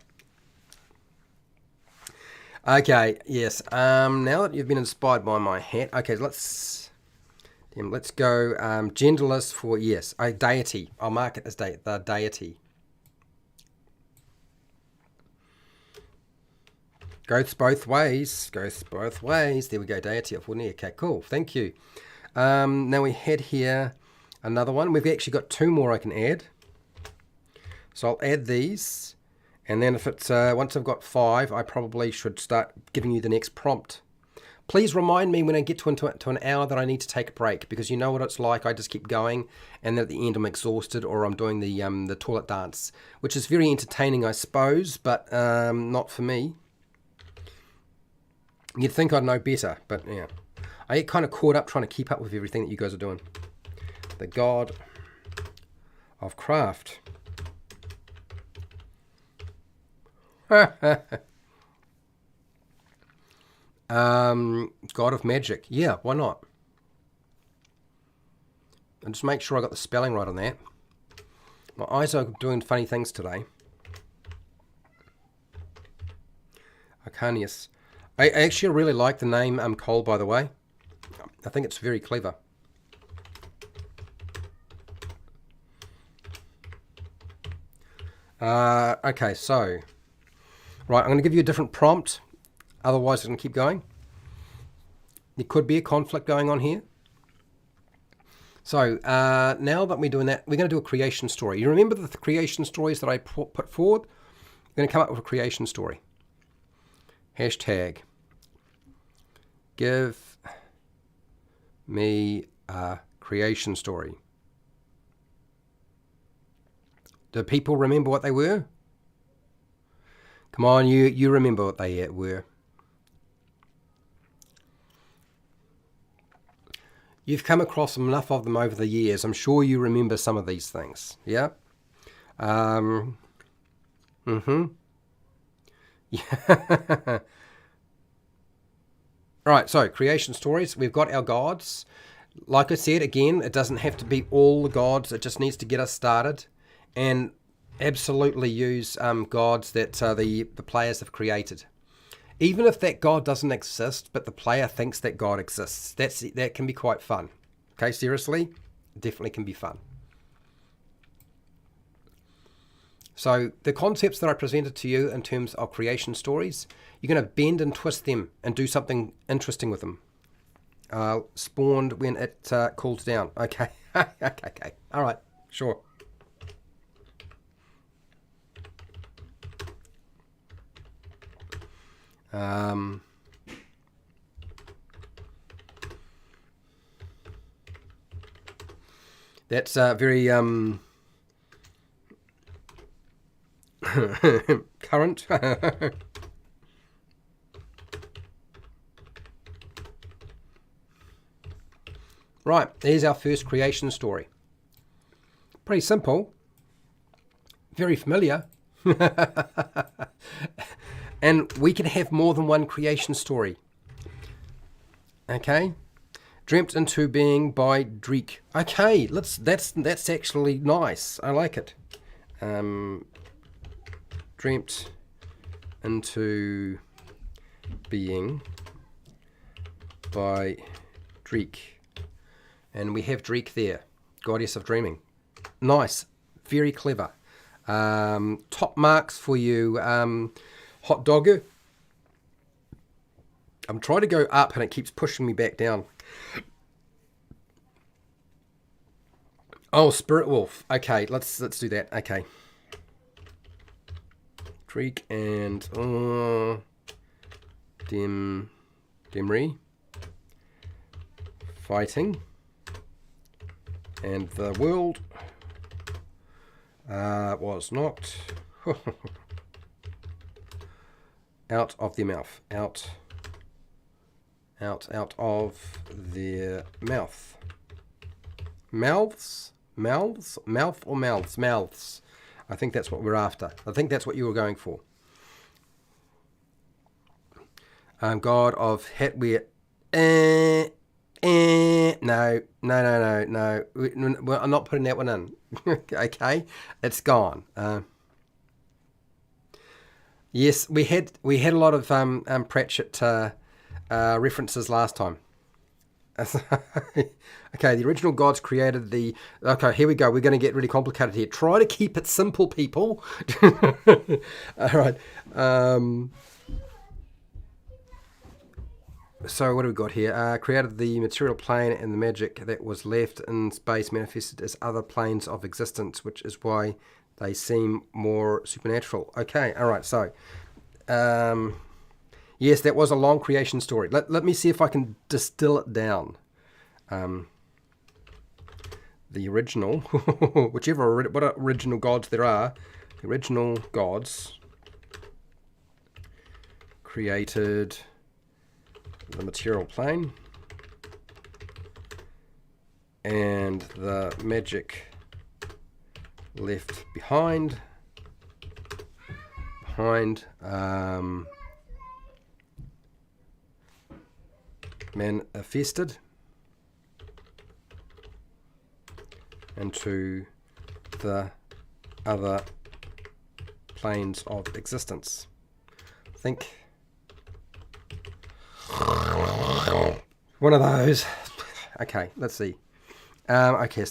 Okay, yes. Now that you've been inspired by my hat, okay, let's go genderless for, yes, a deity. I'll mark it as the deity. Goes both ways. Goes both ways. There we go. Deity of Wooden. Okay, cool. Thank you. Now we had here another one. We've actually got 2 more I can add. So I'll add these. And then if it's once I've got 5, I probably should start giving you the next prompt. Please remind me when I get to an hour that I need to take a break, because you know what it's like. I just keep going, and then at the end I'm exhausted, or I'm doing the toilet dance, which is very entertaining, I suppose, but not for me. You'd think I'd know better, but yeah. I get kind of caught up trying to keep up with everything that you guys are doing. The god of craft. God of magic. Yeah, why not? And just make sure I got the spelling right on that. My eyes are doing funny things today. Arcanius. I actually really like the name Cole, by the way. I think it's very clever. Okay, so... Right, I'm going to give you a different prompt. Otherwise, it's going to keep going. There could be a conflict going on here. So, now that we're doing that, we're going to do a creation story. You remember the creation stories that I put forward? We're going to come up with a creation story. Hashtag. Give me a creation story. Do people remember what they were? Come on, you remember what they were. You've come across enough of them over the years. I'm sure you remember some of these things. Yeah? Yeah. Right, so creation stories. We've got our gods. Like I said, again, it doesn't have to be all the gods. It just needs to get us started. And absolutely use gods that the players have created. Even if that God doesn't exist, but the player thinks that God exists, that can be quite fun. Okay, seriously, definitely can be fun. So the concepts that I presented to you in terms of creation stories, you're going to bend and twist them and do something interesting with them. Spawned when it cools down. Okay, okay. All right, sure. That's very current. Right, here's our first creation story. Pretty simple, very familiar. And we can have more than one creation story. Okay, dreamt into being by Dreek. Okay, that's actually nice. I like it. Dreamt into being by Dreek. And we have Dreek there, goddess of dreaming. Nice, very clever. Top marks for you, hot dogger. I'm trying to go up and it keeps pushing me back down. Oh, Spirit Wolf. Okay, let's do that. Okay. Dreek and Demry fighting. And the world was knocked out of their mouth. Out of their mouth. Mouths? Mouths? Mouth or mouths? Mouths. I think that's what we're after. I think that's what you were going for. God of Hatware. No. I'm not putting that one in. Okay, it's gone. Yes, we had a lot of Pratchett references last time. Okay, the original gods created the... Okay, here we go. We're going to get really complicated here. Try to keep it simple, people. All right. So what do we got here? Created the material plane and the magic that was left in space manifested as other planes of existence, which is why they seem more supernatural. Okay, all right. So, yes, that was a long creation story. Let me see if I can distill it down. The original, what original gods there are, the original gods created the material plane and the magic left behind manifested into the other planes of existence. Think one of those. Okay, let's see. Okay.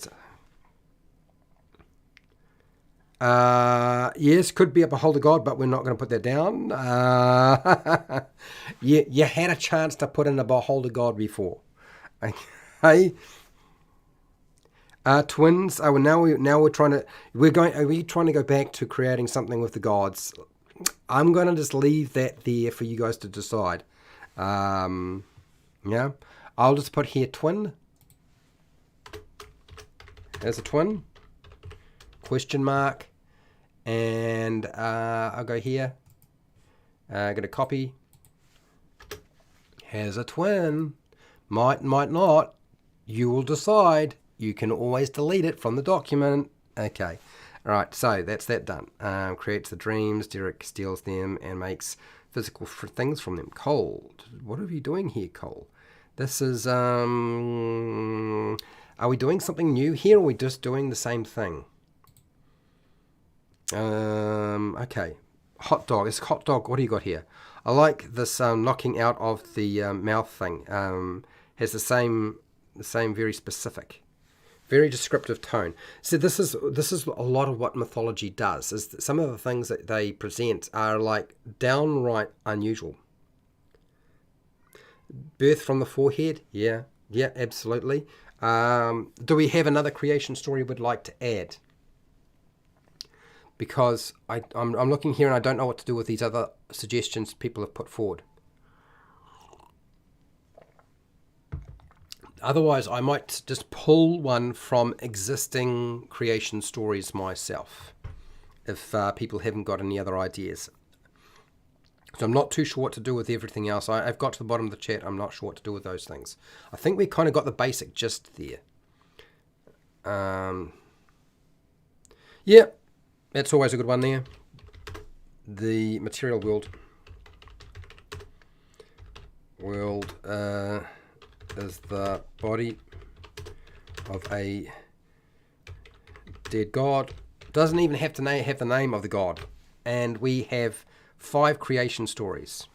Yes, could be a beholder god, but we're not going to put that down. You had a chance to put in a beholder god before. Okay. Twins. Oh, now we're trying to. Are we trying to go back to creating something with the gods? I'm going to just leave that there for you guys to decide. Yeah, I'll just put here twin. There's a twin. Question mark. And I'll go here. Get a copy. Has a twin. Might not. You will decide. You can always delete it from the document. Okay. All right, so that's that done. Creates the dreams. Derek steals them and makes physical things from them. Cole. What are you doing here, Cole? This is, are we doing something new here, or are we just doing the same thing? Okay. Hot dog. It's hot dog. What do you got here? I like this knocking out of the mouth thing. Has the same very specific, very descriptive tone. So this is a lot of what mythology does. Is that some of the things that they present are like downright unusual. Birth from the forehead, yeah, absolutely. Do we have another creation story we'd like to add? Because I'm looking here and I don't know what to do with these other suggestions people have put forward. Otherwise, I might just pull one from existing creation stories myself, if people haven't got any other ideas. So I'm not too sure what to do with everything else. I've got to the bottom of the chat. I'm not sure what to do with those things. I think we kind of got the basic gist there. Yeah, that's always a good one there. The material world is the body of a dead god. Doesn't even have to have the name of the god. And we have 5 creation stories.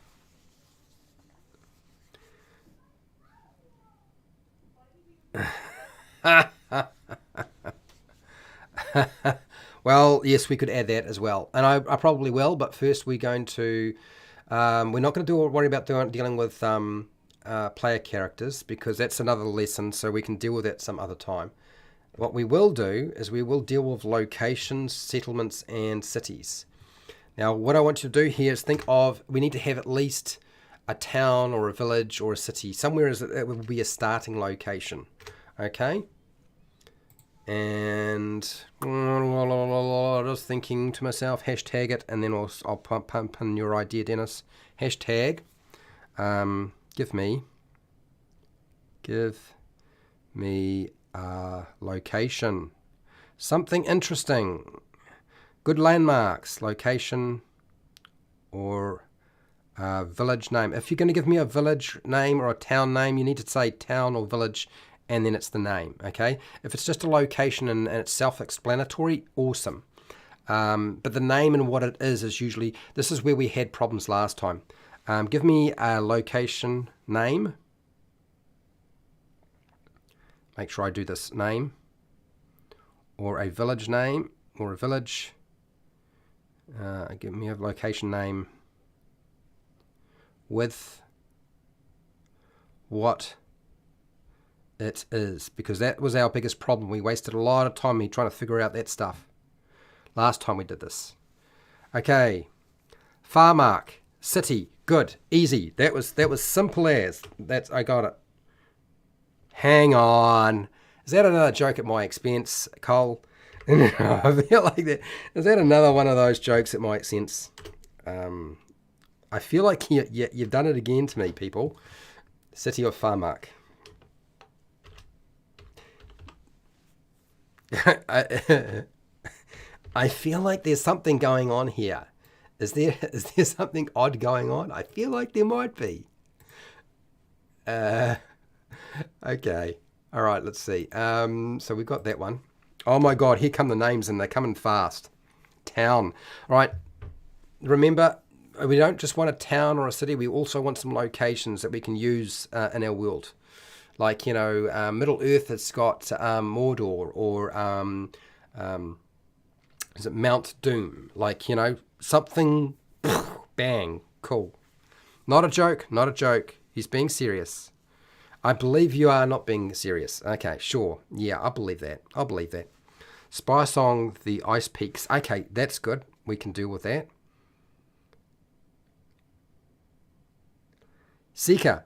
Well, yes, we could add that as well. And I probably will, but first we're going to... we're not going to worry about dealing with player characters, because that's another lesson, so we can deal with that some other time. What we will do is we will deal with locations, settlements, and cities. Now, what I want you to do here is think of, we need to have at least a town or a village or a city. Somewhere it will be a starting location. Okay? And I was thinking to myself, hashtag it, and then I'll pump in your idea, Dennis. Hashtag, give me a location. Something interesting. Good landmarks, location, or a village name. If you're going to give me a village name or a town name, you need to say town or village, and then it's the name, okay? If it's just a location and it's self-explanatory, awesome. But the name and what it is usually, this is where we had problems last time. Give me a location name. Make sure I do this name. Or a village name, or a village. Give me a location name with what it is, because that was our biggest problem. We wasted a lot of time trying to figure out that stuff last time we did this. Okay, Farmark, city, good, easy. That was simple as. I got it. Hang on, is that another joke at my expense, Cole? I feel like that. Is that another one of those jokes at my expense? I feel like you've done it again to me, people. City of Farmark. I feel like there's something going on here. Is there something odd going on? I feel like there might be. Okay. All right, let's see. So we've got that one. Oh my God, here come the names, and they're coming fast. Town. All right. Remember, we don't just want a town or a city. We also want some locations that we can use in our world. Like, Middle Earth has got Mordor, or is it Mount Doom? Like, something, bang, cool. Not a joke. He's being serious. I believe you are not being serious. Okay, sure. Yeah, I believe that. Spy Song, the Ice Peaks. Okay, that's good. We can deal with that. Seeker.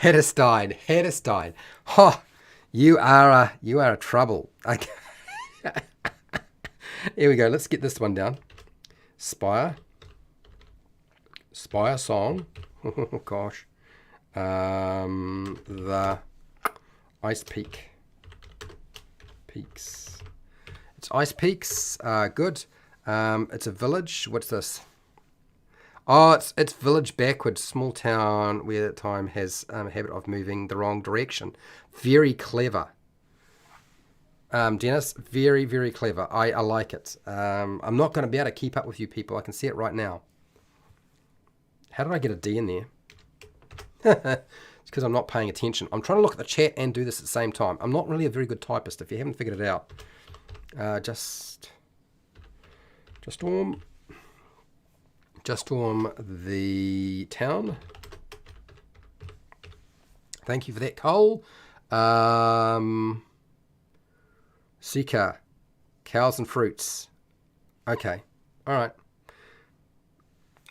Hedestein. Oh, you are a trouble. Okay. Here we go. Let's get this one down. Spire Song. Oh gosh. The Ice Peaks. It's Ice Peaks. Good. It's a village. What's this? Oh, it's village backwards. Small town where at time has a habit of moving the wrong direction. Very clever. Dennis, very, very clever. I like it. I'm not going to be able to keep up with you people. I can see it right now. How did I get a D in there? It's because I'm not paying attention. I'm trying to look at the chat and do this at the same time. I'm not really a very good typist, if you haven't figured it out. Just storm the town. Thank you for that, Cole. Sika, cows and fruits. Okay, all right.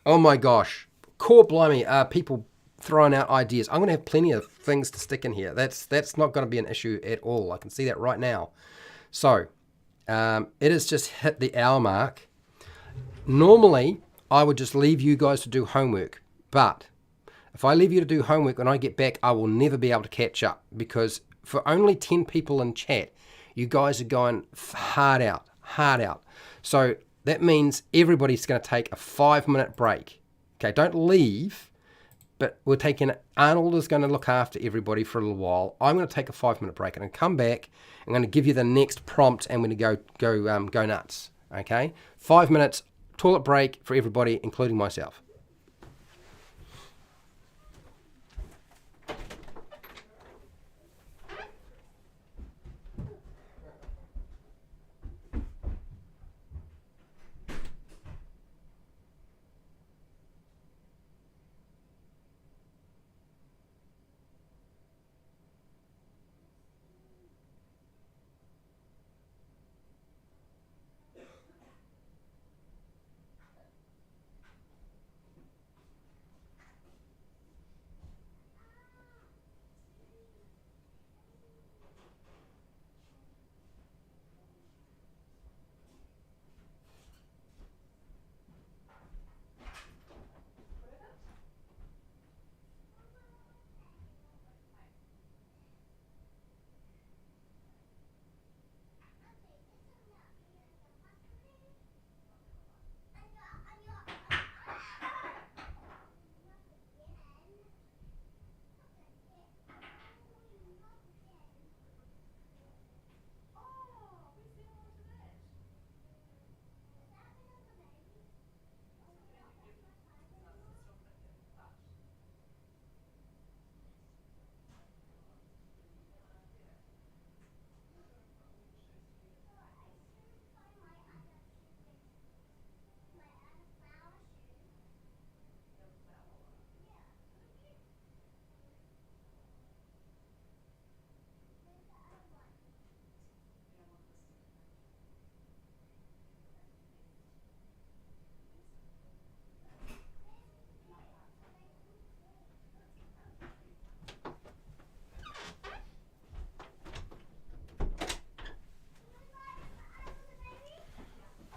Oh my gosh, core blimey, people throwing out ideas. I'm going to have plenty of things to stick in here. That's not going to be an issue at all. I can see that right now. So it has just hit the hour mark. Normally, I would just leave you guys to do homework, but if I leave you to do homework when I get back, I will never be able to catch up, because for only 10 people in chat, you guys are going hard out. So that means everybody's going to take a 5-minute break. Okay, don't leave, but we're taking, Arnold is going to look after everybody for a little while. I'm going to take a 5-minute break and come back. I'm going to give you the next prompt and we're going to go nuts. Okay, 5 minutes, toilet break for everybody, including myself.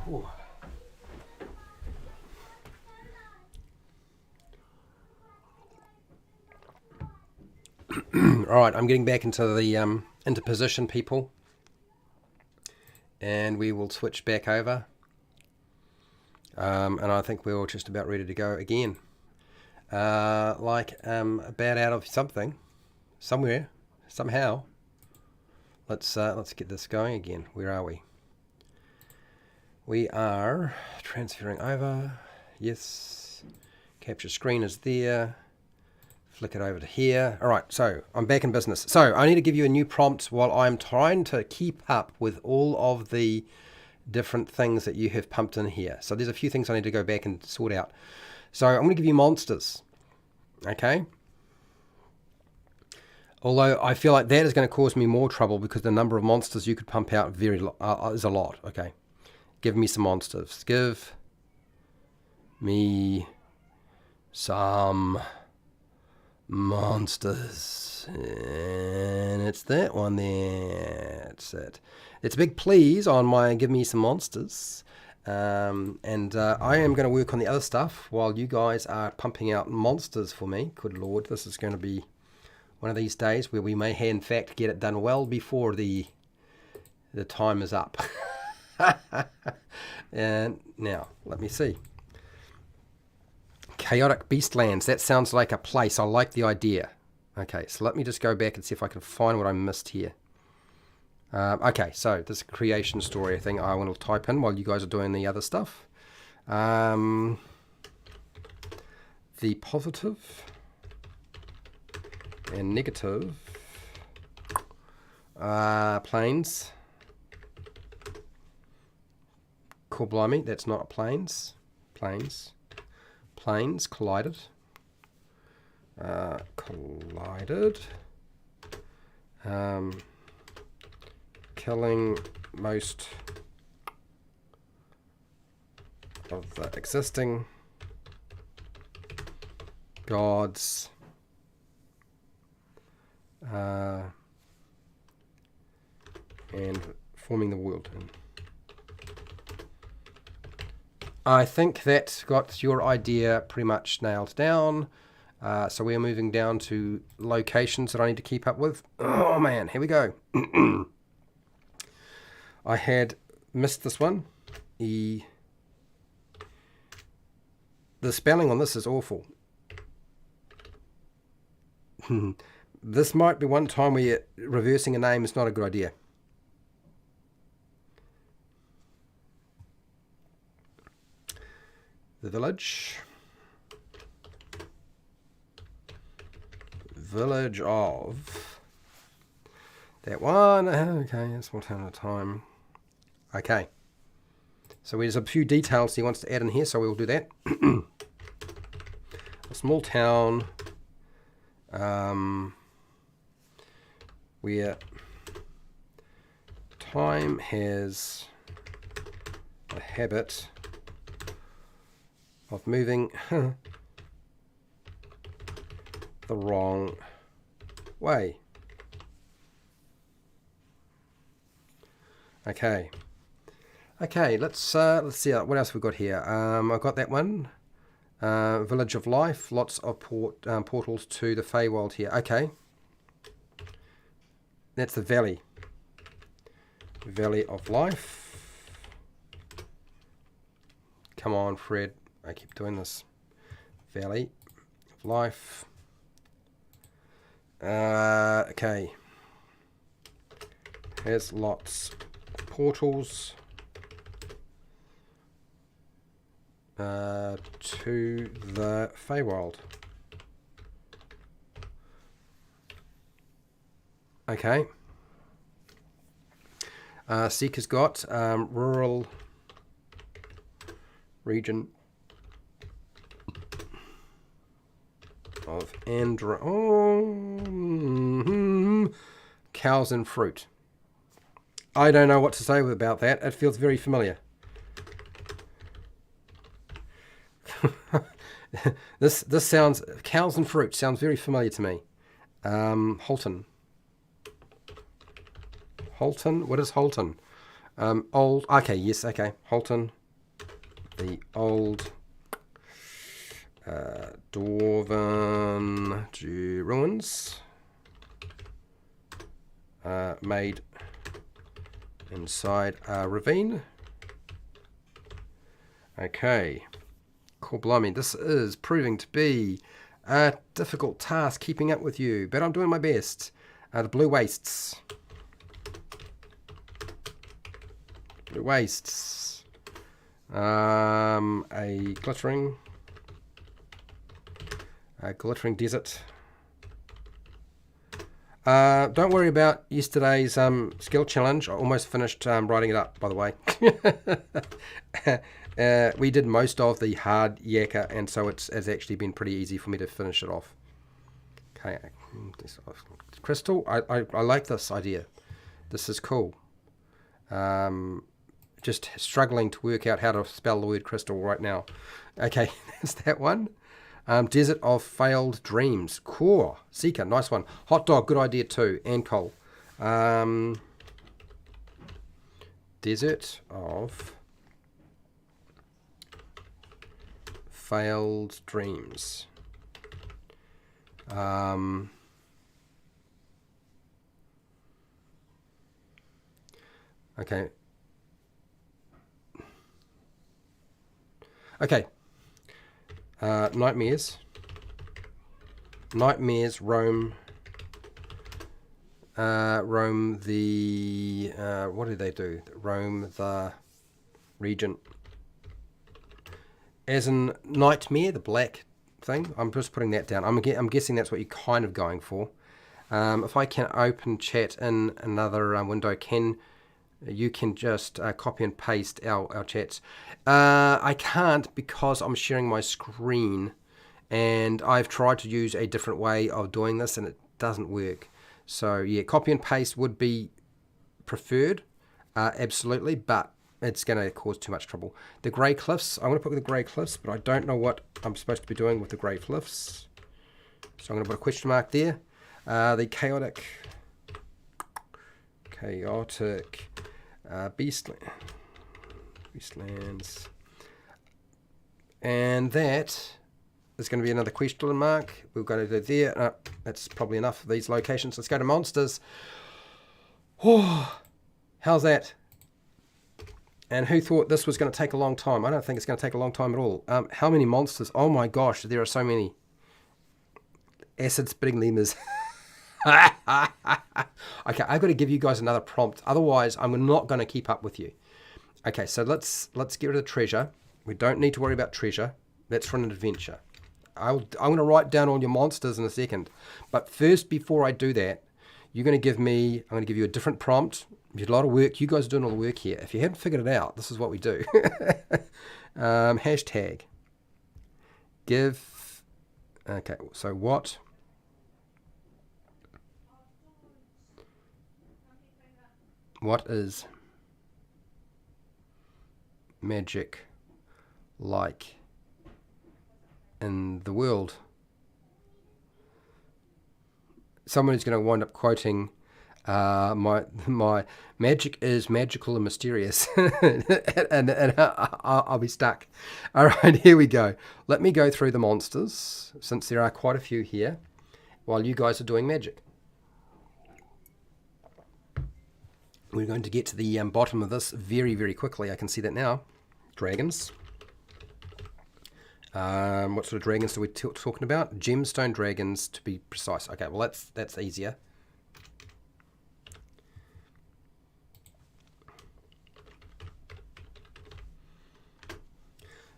Ooh. All right, I'm getting back into the into position, people, and we will switch back over. And I think we're all just about ready to go again. About out of something, somewhere, somehow. Let's get this going again. Where are we? We are transferring over. Yes. Capture screen is there. Flick it over to here. All right, so I'm back in business. So I need to give you a new prompt while I'm trying to keep up with all of the different things that you have pumped in here. So there's a few things I need to go back and sort out. So I'm going to give you monsters. Okay. Although I feel like that is going to cause me more trouble because the number of monsters you could pump out is a lot. Okay. Give me some monsters. Give me some monsters. And it's that one there. That's it. It's a big please on my give me some monsters. I am going to work on the other stuff while you guys are pumping out monsters for me. Good Lord, this is going to be one of these days where we may, in fact, get it done well before the time is up. And now, let me see. Chaotic Beastlands. That sounds like a place. I like the idea. Okay, so let me just go back and see if I can find what I missed here. Okay, so this creation story thing I want to type in while you guys are doing the other stuff. the positive and negative planes. Cool, blimey, that's not planes. Planes collided. Killing most of the existing gods and forming the world. I think that got your idea pretty much nailed down. So we're moving down to locations that I need to keep up with. Oh man, here we go. I had missed this one. The spelling on this is awful. This might be one time where reversing a name is not a good idea. The village of that one. Okay, that's one town at a time. Okay, so there's a few details he wants to add in here, so we'll do that. A small town where time has a habit of moving the wrong way. Okay, let's see what else we've got here. I've got that one. Village of Life, lots of portals to the Feywild here. Okay, that's the Valley of Life. Come on, Fred, I keep doing this. Valley of Life. Okay, has lots of portals to the Feywild. Okay. Seeker's got rural region of cows and fruit. I don't know what to say about that. It feels very familiar. This sounds, cows and fruit sounds very familiar to me. Holton. What is Holton? Old. Okay, yes. Okay, Holton. The old dwarven ruins made inside a ravine. Okay. Cool, blimey, this is proving to be a difficult task keeping up with you, but I'm doing my best. The Blue Wastes. A glittering desert. Don't worry about yesterday's skill challenge. I almost finished writing it up, by the way. We did most of the hard yakka, and so it's actually been pretty easy for me to finish it off. Okay, crystal. I like this idea. This is cool. Just struggling to work out how to spell the word crystal right now. Okay, there's that one. Desert of Failed Dreams. Core. Seeker, nice one. Hot dog, good idea too. And coal. Desert of Failed Dreams. Okay. Okay. Nightmares. Nightmares roam the what do they do? Roam the region. As in Nightmare, the black thing. I'm just putting that down. I'm guessing that's what you're kind of going for. If I can open chat in another window, you can just copy and paste our chats. I can't because I'm sharing my screen, and I've tried to use a different way of doing this and it doesn't work. So yeah, copy and paste would be preferred, absolutely, but it's going to cause too much trouble. The Grey Cliffs, I'm going to put the Grey Cliffs, but I don't know what I'm supposed to be doing with the Grey Cliffs. So I'm going to put a question mark there. The chaotic beastlands. And that is going to be another question mark. We're going to do there. That's probably enough of these locations. Let's go to monsters. Oh, how's that? And who thought this was going to take a long time? I don't think it's going to take a long time at all. How many monsters? Oh my gosh, there are so many. Acid spitting lemurs. Okay, I've got to give you guys another prompt. Otherwise, I'm not going to keep up with you. Okay, so let's get rid of the treasure. We don't need to worry about treasure. That's for an adventure. I'm going to write down all your monsters in a second. But first, before I do that, I'm going to give you a different prompt. You did a lot of work. You guys are doing all the work here. If you haven't figured it out, this is what we do. Hashtag. Give. Okay, so what is magic like in the world? Someone is going to wind up quoting my magic is magical and mysterious. and I'll be stuck. All right, here we go. Let me go through the monsters, since there are quite a few here, while you guys are doing magic. We're going to get to the bottom of this very, very quickly. I can see that now. Dragons. What sort of dragons are we talking about? Gemstone dragons, to be precise. Okay, well that's easier.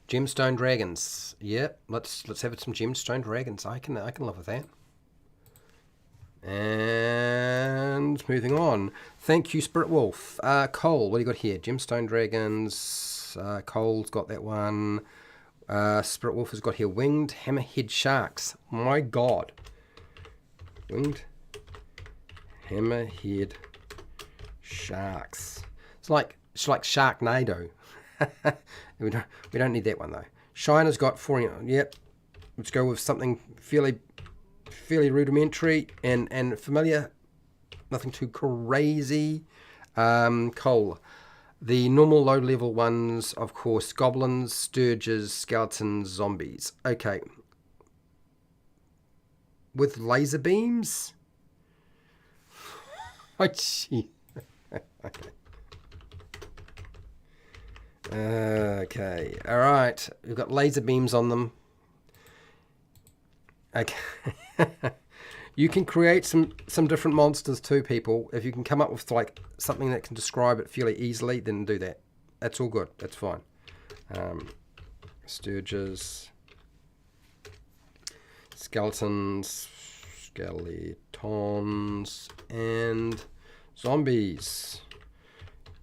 Gemstone dragons. Yep, let's have some gemstone dragons. I can live with that. And moving on. Thank you, Spirit Wolf. Cole, what do you got here? Gemstone dragons. Cole's got that one. Spirit Wolf has got here winged hammerhead sharks. My God. Winged hammerhead sharks. It's like Sharknado. we don't need that one though. Shiner's got 4. Yep. Let's go with something fairly rudimentary and familiar. Nothing too crazy. Cole. The normal low-level ones, of course, goblins, sturges, skeletons, zombies. Okay. With laser beams? Oh, gee. Okay. Okay. All right. We've got laser beams on them. Okay. You can create some different monsters too, people. If you can come up with like something that can describe it fairly easily, then do that. That's all good. That's fine. Sturges, skeletons, and zombies.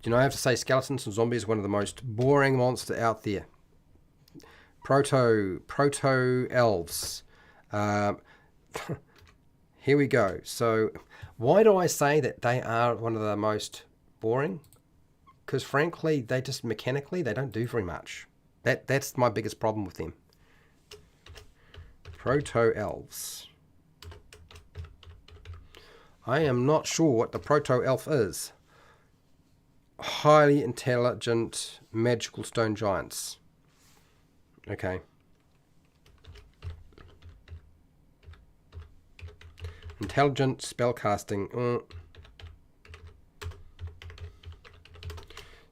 Do you know I have to say skeletons and zombies are one of the most boring monsters out there. Proto Elves. Here we go. So why do I say that they are one of the most boring? Because frankly, they just mechanically, they don't do very much. That's my biggest problem with them. Proto Elves. I am not sure what the Proto Elf is. Highly intelligent magical stone giants. Okay. Intelligent spellcasting.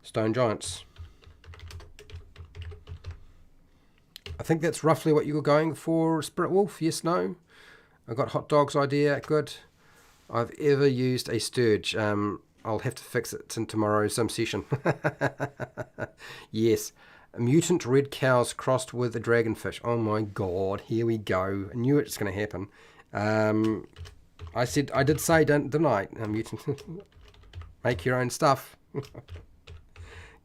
Stone giants. I think that's roughly what you were going for, Spirit Wolf. Yes, no? I got hot dog's idea. Good. I've ever used a sturge. I'll have to fix it in tomorrow's session. Yes. Mutant red cows crossed with a dragonfish. Oh my god, here we go. I knew it was going to happen. I did say, didn't I? Mutant. Make your own stuff.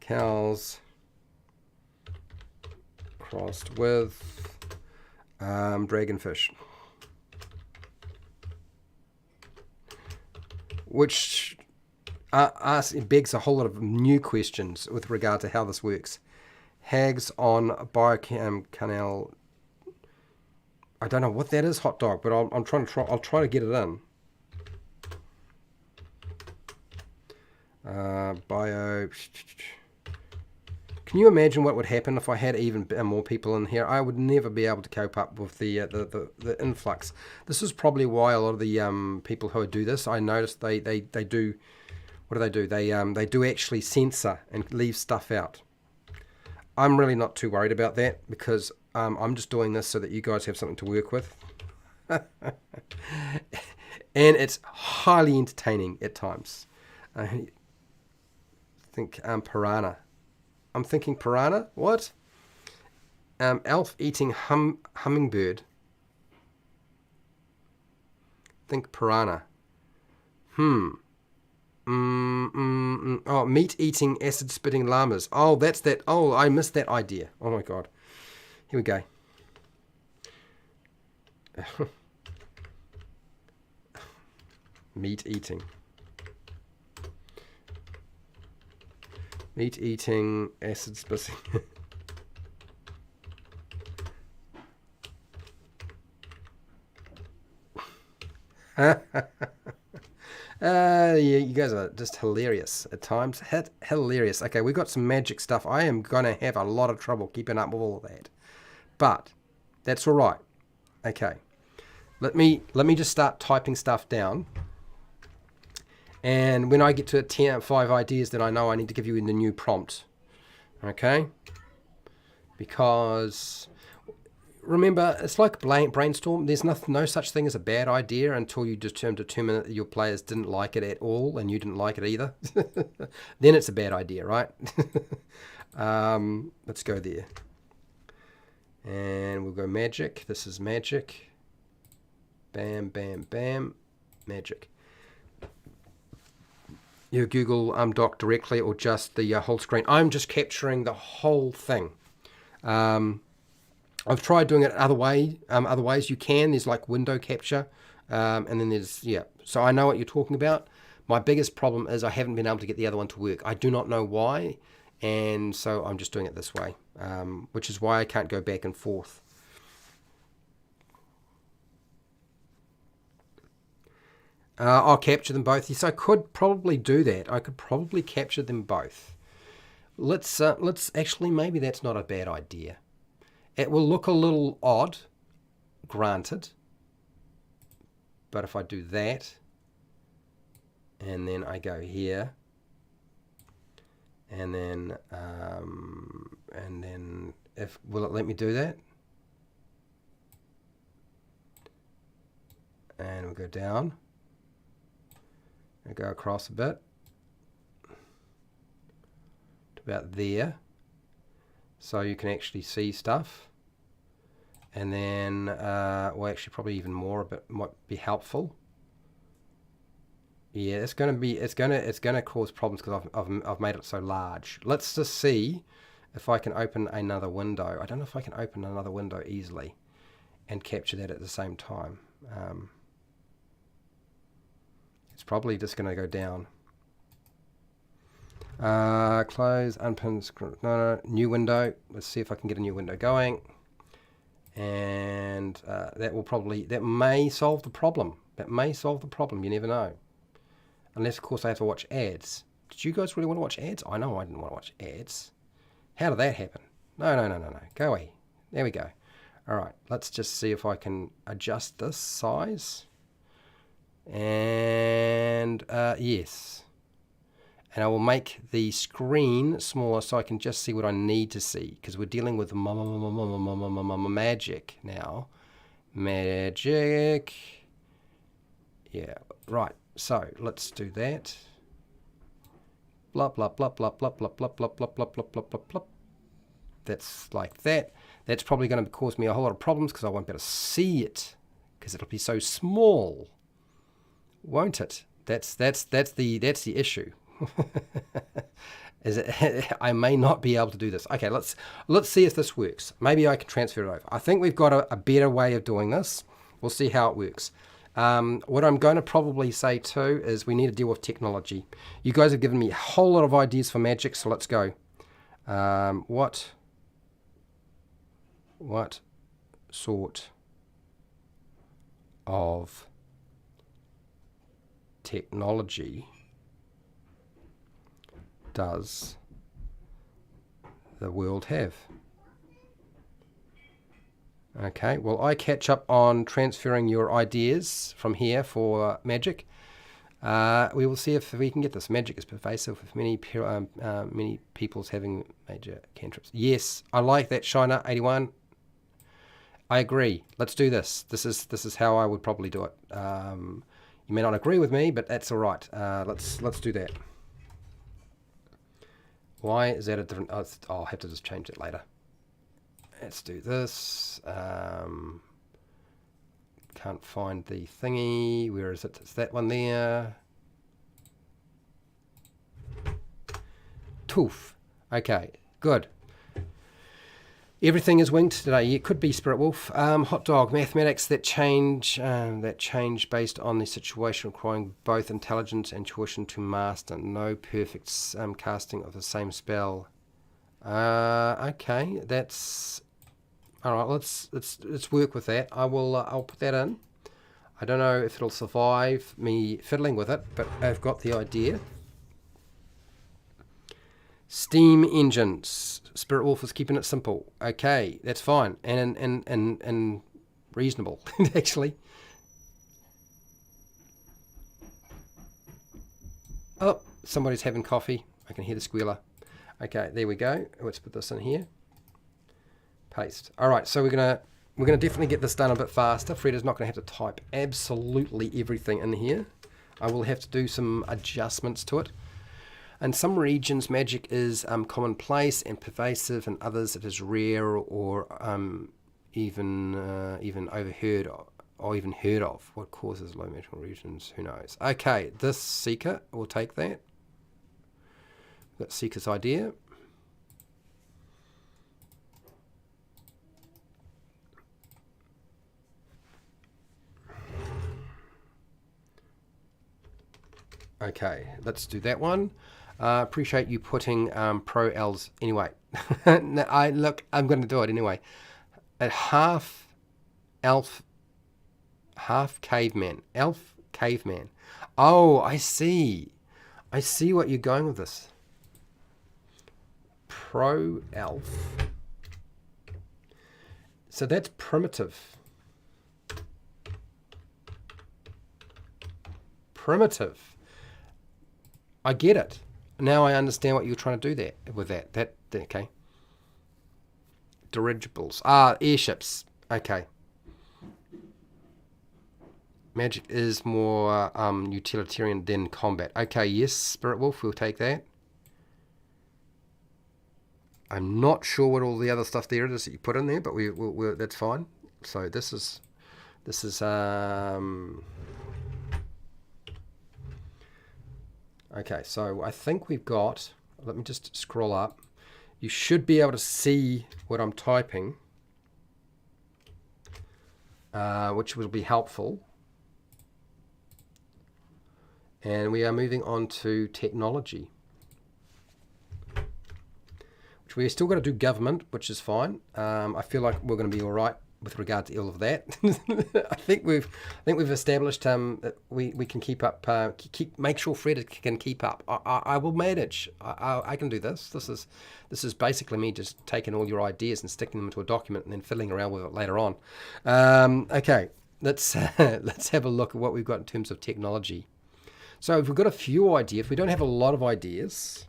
Cows crossed with dragonfish. Which begs a whole lot of new questions with regard to how this works. Hags on Biocanal. I don't know what that is, hot dog, but I'll try to get it in. Bio. Can you imagine what would happen if I had even more people in here? I would never be able to cope up with the influx. This is probably why a lot of the people who do this, I noticed they do. What do? They do actually censor and leave stuff out. I'm really not too worried about that because I'm just doing this so that you guys have something to work with. And it's highly entertaining at times. I think piranha. I'm thinking piranha. What? Elf eating hummingbird. Think piranha. Oh, meat-eating, acid-spitting llamas. Oh, that's that. Oh, I missed that idea. Oh, my God. Here we go. Meat-eating. Meat-eating, acid-spitting. Yeah, you guys are just hilarious at times. Hilarious. Okay, we got some magic stuff. I am going to have a lot of trouble keeping up with all of that. But that's all right. Okay. Let me just start typing stuff down. And when I get to 5 ideas, then I know I need to give you the new prompt. Okay? Because remember, it's like brainstorm. There's no such thing as a bad idea until you determine that your players didn't like it at all and you didn't like it either. Then it's a bad idea, right? Let's go there. And we'll go magic. This is magic. Bam, bam, bam. Magic. You Google Doc directly or just the whole screen. I'm just capturing the whole thing. I've tried doing it other ways you can. There's like window capture, and then there's, yeah. So I know what you're talking about. My biggest problem is I haven't been able to get the other one to work. I do not know why, and so I'm just doing it this way, which is why I can't go back and forth. I'll capture them both. Yes, I could probably do that. I could probably capture them both. Let's actually, maybe that's not a bad idea. It will look a little odd, granted. But if I do that, and then I go here, and then will it let me do that? And we'll go down. And go across a bit to about there, so you can actually see stuff. And then, well, actually, probably even more. A bit might be helpful. Yeah, it's going to cause problems because I've made it so large. Let's just see if I can open another window. I don't know if I can open another window easily and capture that at the same time. It's probably just going to go down. Close, unpin, no, new window. Let's see if I can get a new window going. And that may solve the problem. That may solve the problem. You never know. Unless, of course, I have to watch ads. Did you guys really want to watch ads? I know I didn't want to watch ads. How did that happen? No. Go away. There we go. All right. Let's just see if I can adjust this size. And yes, and I will make the screen smaller so I can just see what I need to see, because we're dealing with magic now. Magic. Yeah, right. So let's do that. Blah blah blah blah blah blah blah blah blah blah blah blah blah blah. that's like that. That's probably going to cause me a whole lot of problems because I won't be able to see it because it'll be so small, won't it? That's the issue. Is it? I may not be able to do this. Okay, let's see if this works. Maybe I can transfer it over. I think we've got a better way of doing this. We'll see how it works. What I'm going to probably say too is we need to deal with technology. You guys have given me a whole lot of ideas for magic, so let's go. What sort of technology does the world have? Okay, well, I catch up on transferring your ideas from here for magic. We will see if we can get this. Magic is pervasive with many peoples having major cantrips. Yes, I like that, Shiner 81. I agree. Let's do this. This is how I would probably do it. You may not agree with me, but that's all right. Let's do that. Why is that a different? Oh, I'll have to just change it later. Let's do this. Can't find the thingy. Where is it? It's that one there. Toof. Okay, good. Everything is winged today. It could be Spirit Wolf. Hot dog. Mathematics that change based on the situation, requiring both intelligence and tuition to master. No perfect casting of the same spell. Okay, that's all right. Let's work with that. I'll put that in. I don't know if it'll survive me fiddling with it, but I've got the idea. Steam engines. Spirit Wolf is keeping it simple. Okay, that's fine and reasonable actually. Oh, somebody's having coffee. I can hear the squealer. Okay, there we go. Let's put this in here. Paste. All right, so we're gonna definitely get this done a bit faster. Fred is not gonna have to type absolutely everything in here. I will have to do some adjustments to it. In some regions, magic is commonplace and pervasive. In others, it is rare or even overheard or even heard of. What causes low magical regions? Who knows? Okay, this Seeker will take that. We've got Seeker's idea. Okay, let's do that one. Appreciate you putting Pro Elves anyway. I'm going to do it anyway. A half elf, half caveman. Elf caveman. Oh, I see. I see what you're going with this. Pro Elf. So that's primitive. Primitive. I get it. Now I understand what you're trying to do there with that. Okay. Dirigibles. Airships. Okay. Magic is more utilitarian than combat. Okay, yes, Spirit Wolf, we'll take that. I'm not sure what all the other stuff there is that you put in there, but we'll that's fine. So this is okay, so I think we've got, let me just scroll up. You should be able to see what I'm typing, which will be helpful. And we are moving on to technology, which we're still got to do government, which is fine. I feel like we're going to be all right with regard to all of that. I think we've established that we can keep up. Make sure Fred can keep up. I will manage. I can do this. This is basically me just taking all your ideas and sticking them into a document and then fiddling around with it later on. Okay, let's have a look at what we've got in terms of technology. So if we've got a few ideas, if we don't have a lot of ideas,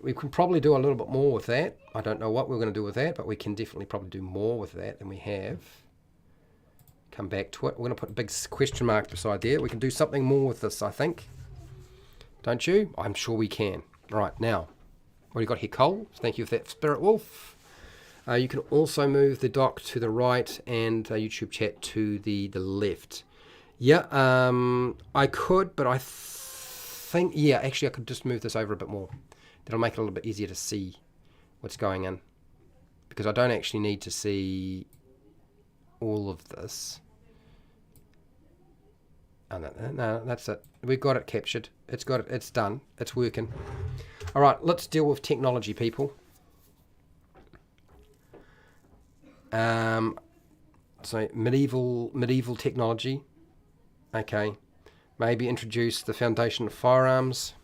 we can probably do a little bit more with that. I don't know what we're going to do with that, but we can definitely probably do more with that than we have. Come back to it. We're going to put a big question mark beside there. We can do something more with this, I think. Don't you? I'm sure we can. Right, now, what do you got here, Cole? Thank you for that, Spirit Wolf. You can also move the dock to the right and YouTube chat to the left. Yeah, I could, but I think, yeah, actually I could just move this over a bit more. That'll make it a little bit easier to see what's going on. Because I don't actually need to see all of this. Oh, no, that's it. We've got it captured. It's got it. It's done. It's working. All right, let's deal with technology, people. So medieval technology. Okay, maybe introduce the foundation of firearms.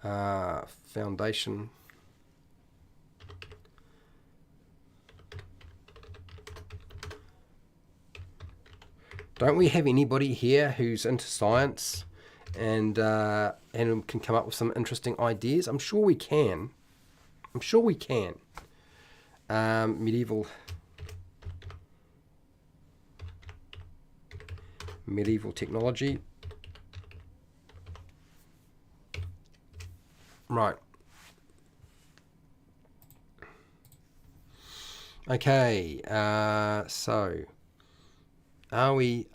Foundation. Don't we have anybody here who's into science and can come up with some interesting ideas? I'm sure we can. I'm sure we can. Medieval technology. Right. Okay. So, are we?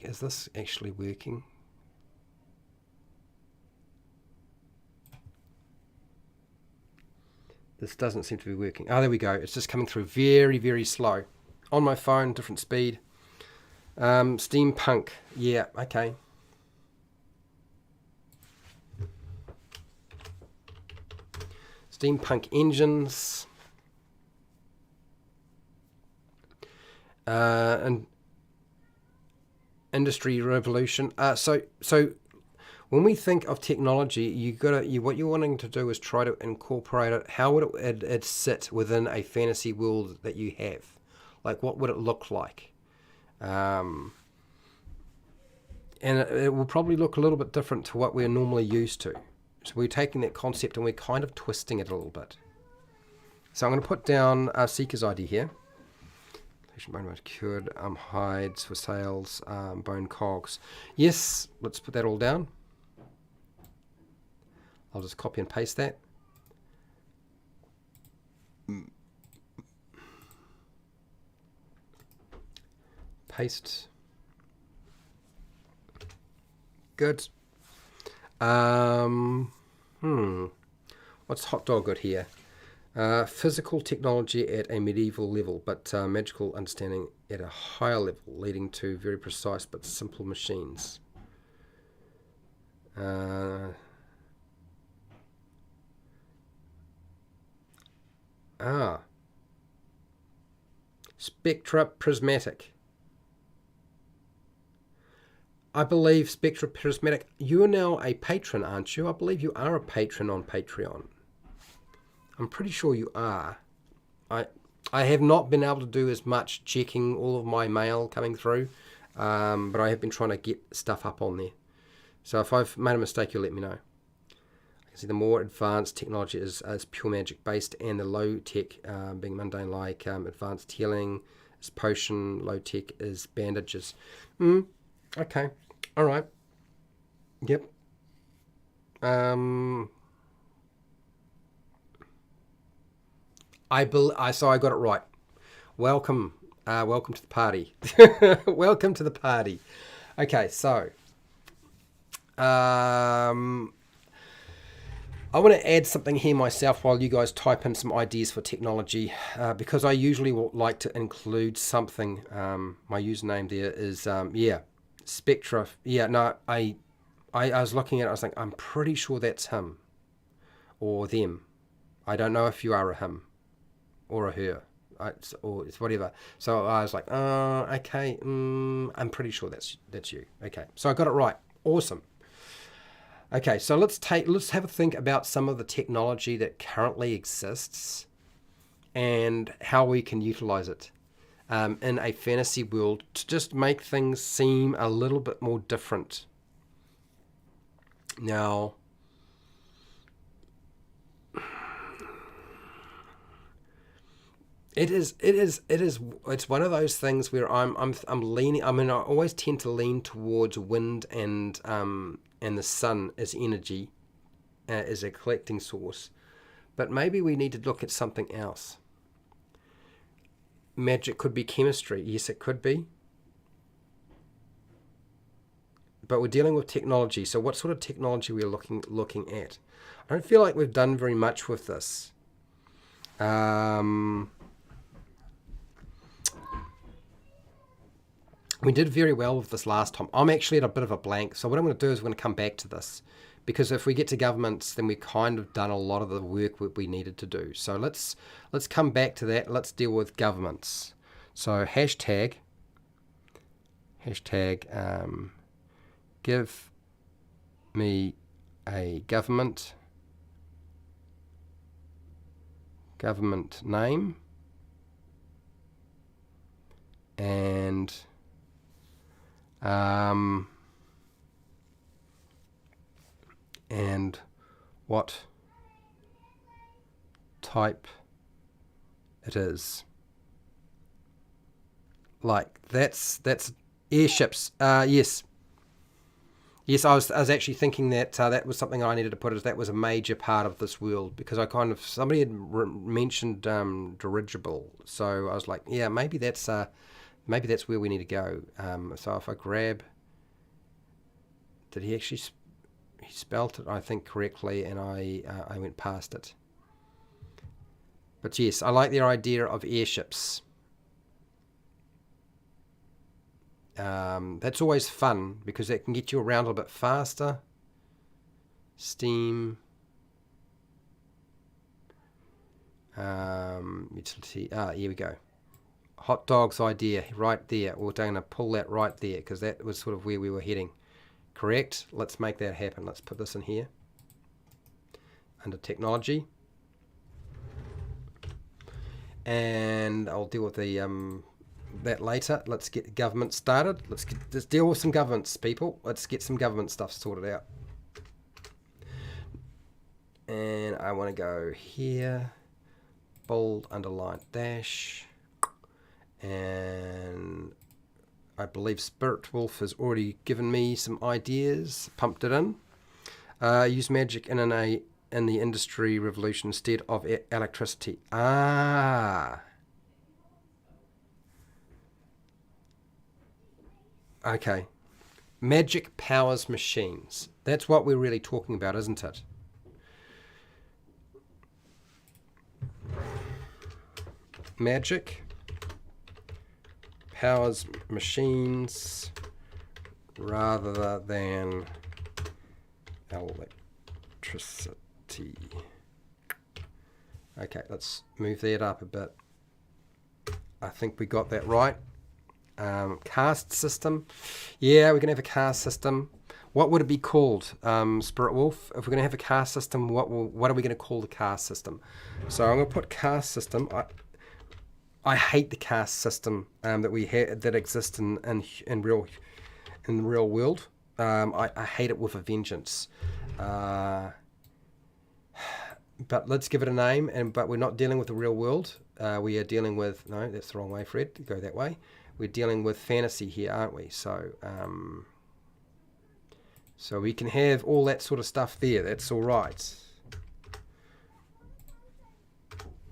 Is this actually working? This doesn't seem to be working. Oh, there we go. It's just coming through very, very slow. On my phone, different speed. Steampunk. Yeah, okay. Steampunk engines. And industry revolution. So when we think of technology, what you're wanting to do is try to incorporate it. How would it sit within a fantasy world that you have? Like, what would it look like? And it will probably look a little bit different to what we're normally used to. So we're taking that concept and we're kind of twisting it a little bit. So I'm going to put down Seeker's ID here. Bone cured, hides for sales, bone cogs. Yes, let's put that all down. I'll just copy and paste that. Paste. Good. What's hot dog got here? Physical technology at a medieval level, but magical understanding at a higher level, leading to very precise but simple machines. Spectra Prismatic. I believe Spectra Prismatic, you're now a patron, aren't you? I believe you are a patron on Patreon. I'm pretty sure you are. I have not been able to do as much checking all of my mail coming through, but I have been trying to get stuff up on there. So if I've made a mistake, you'll let me know. I can see the more advanced technology is pure magic based, and the low tech being mundane, like advanced healing is potion, low tech is bandages. Okay, all right. Yep. So I got it right. Welcome to the party. Welcome to the party. Okay, so I want to add something here myself while you guys type in some ideas for technology, because I usually like to include something. My username there is Spectra. Yeah, no, I was looking at it. I was like, I'm pretty sure that's him or them. I don't know if you are a him or a her, or it's whatever. So I was like, okay, I'm pretty sure that's you. Okay, so I got it right. Awesome. Okay, so let's have a think about some of the technology that currently exists and how we can utilize it in a fantasy world to just make things seem a little bit more different. Now, It's one of those things where I'm leaning. I mean, I always tend to lean towards wind and the sun as energy, as a collecting source. But maybe we need to look at something else. Magic could be chemistry. Yes, it could be. But we're dealing with technology. So what sort of technology we're looking at? I don't feel like we've done very much with this. We did very well with this last time. I'm actually at a bit of a blank. So what I'm going to do is we're going to come back to this. Because if we get to governments, then we've kind of done a lot of the work that we needed to do. So let's come back to that. Let's deal with governments. So hashtag give me a government name and what type it is. Like that's airships. Yes. Yes, I was actually thinking that that was something I needed to put, as that was a major part of this world, because I kind of, somebody had mentioned dirigible, so I was like, yeah, maybe that's where we need to go. So if I grab, did he actually he spelt it, I think, correctly, and I went past it. But yes, I like the idea of airships. That's always fun because that can get you around a little bit faster. Steam. Utility. Here we go. Hot dogs idea right there. We're going to pull that right there because that was sort of where we were heading. Correct? Let's make that happen. Let's put this in here. Under technology. And I'll deal with the that later. Let's get the government started. Let's deal with some governments, people. Let's get some government stuff sorted out. And I want to go here, bold, underline, dash, and I believe Spirit Wolf has already given me some ideas, pumped it in. Use magic in the industry revolution instead of electricity. Okay. Magic powers machines. That's what we're really talking about, isn't it? Magic powers machines rather than electricity. Okay, let's move that up a bit. I think we got that right. Caste system. Yeah, we're going to have a caste system. What would it be called, Spirit Wolf? If we're going to have a caste system, what are we going to call the caste system? So I'm going to put caste system. I hate the caste system that we that exists in real world. I hate it with a vengeance. But let's give it a name. But we're not dealing with the real world. We are dealing with, no, that's the wrong way, Fred. Go that way. We're dealing with fantasy here, aren't we? So, so we can have all that sort of stuff there. That's all right.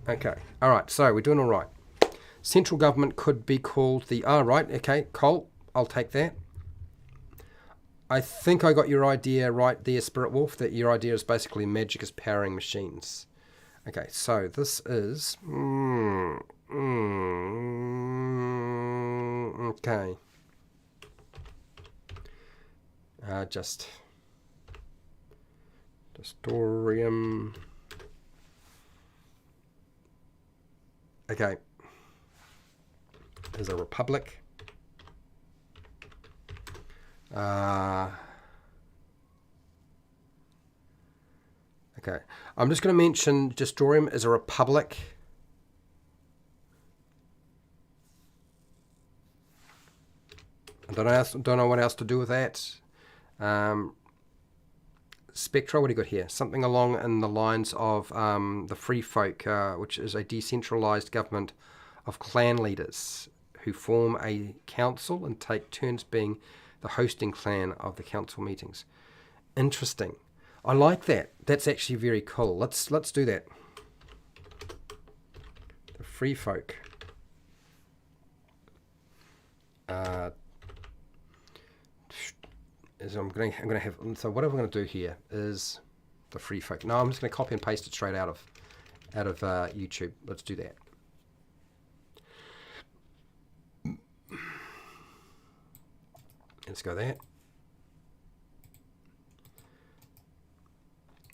Okay. All right. So we're doing all right. Central government could be called the... Oh, right. Okay. Colt. I'll take that. I think I got your idea right there, Spirit Wolf, that your idea is basically magic is powering machines. Okay. So this is... okay. Just... Destorium. Okay. There's a republic. Okay. I'm just going to mention Destorium is a republic. I don't know what else to do with that. Spectra, what do you got here? Something along in the lines of the Free Folk, which is a decentralized government of clan leaders who form a council and take turns being the hosting clan of the council meetings. Interesting. I like that. That's actually very cool. Let's do that. The Free Folk. I'm gonna have. So what I'm gonna do here is the Free Folk. No, I'm just gonna copy and paste it straight out of YouTube. Let's do that. Let's go there.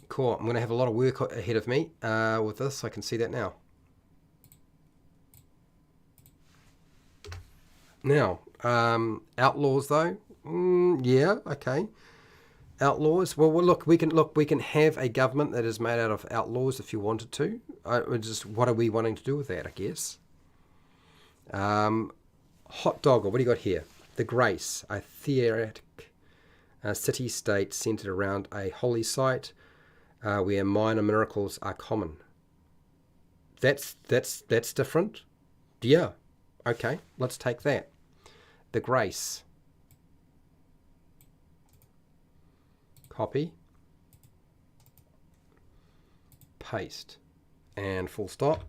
Cool. I'm going to have a lot of work ahead of me with this. I can see that now. Now, outlaws though. Yeah, okay. Outlaws. Well, look. We can have a government that is made out of outlaws if you wanted to. Just what are we wanting to do with that? I guess. Hot dog. What do you got here? The Grace, a theoretic city-state centered around a holy site where minor miracles are common. That's different. Yeah. Okay, let's take that. The Grace. Copy. Paste. And full stop.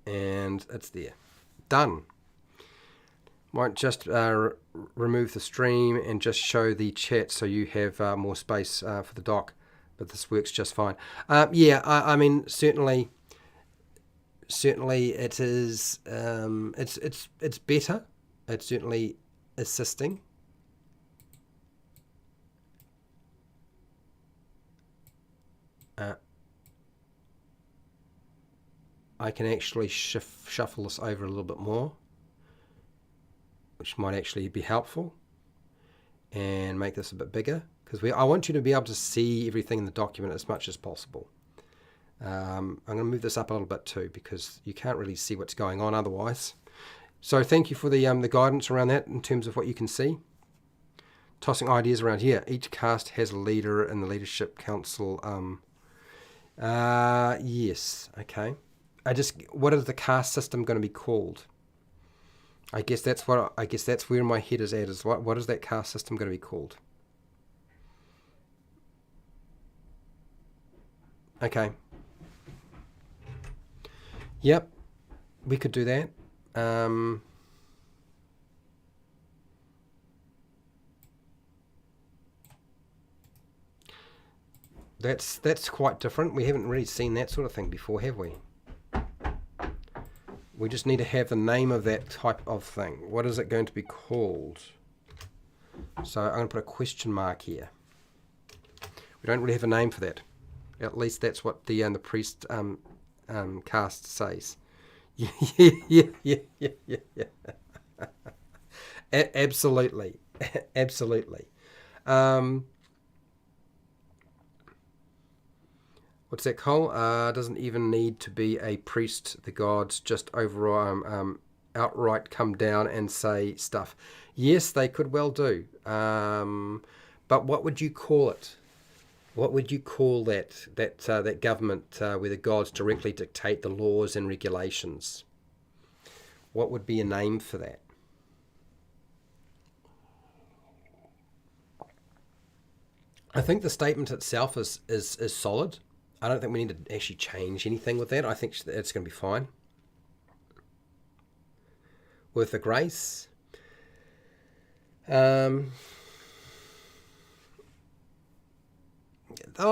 And it's there. Done. Might just remove the stream and just show the chat so you have more space for the doc, but this works just fine. Yeah, I mean certainly it is. It's better. It's certainly assisting. I can actually shuffle this over a little bit more, which might actually be helpful, and make this a bit bigger, because I want you to be able to see everything in the document as much as possible. I'm going to move this up a little bit too, because you can't really see what's going on otherwise. So thank you for the guidance around that in terms of what you can see. Tossing ideas around here. Each cast has a leader in the leadership council. Yes, okay. What is the caste system going to be called? I guess that's where my head is at. Is what is that caste system going to be called? Okay. Yep, we could do that. That's quite different. We haven't really seen that sort of thing before, have we? We just need to have the name of that type of thing. What is it going to be called? So I'm going to put a question mark here. We don't really have a name for that. At least that's what the priest cast says. Yeah. Absolutely. Absolutely. What's that, Cole? Doesn't even need to be a priest. The gods just outright come down and say stuff. Yes, they could well do. But what would you call it? What would you call that government where the gods directly dictate the laws and regulations? What would be a name for that? I think the statement itself is solid. I don't think we need to actually change anything with that. I think it's going to be fine. With the Grace. Oh,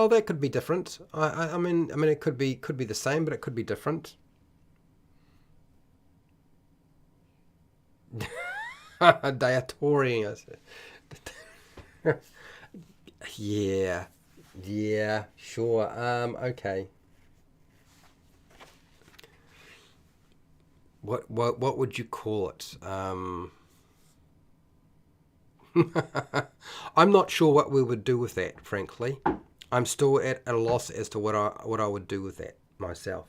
that could be different. I mean, it could be the same, but it could be different. Deities. Yeah, sure. Okay. What would you call it? I'm not sure what we would do with that, frankly. I'm still at a loss as to what I would do with that myself.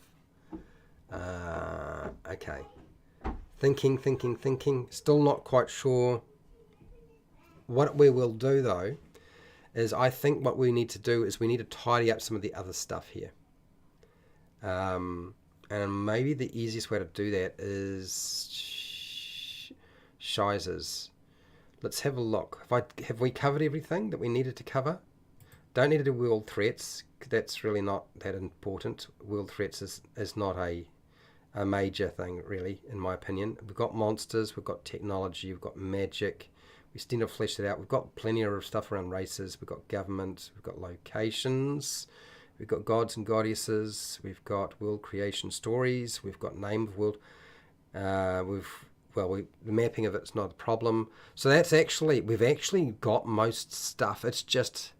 Okay. Thinking. Still not quite sure. What we will do though is I think what we need to do is we need to tidy up some of the other stuff here. And maybe the easiest way to do that is Shizers. Let's have a look. Have we covered everything that we needed to cover? Don't need to do world threats. That's really not that important. World threats is not a major thing, really, in my opinion. We've got monsters, we've got technology, we've got magic. We still need to flesh that out. We've got plenty of stuff around races. We've got government. We've got locations. We've got gods and goddesses. We've got world creation stories. We've got name of world. The mapping of it's not a problem. So we've actually got most stuff. It's just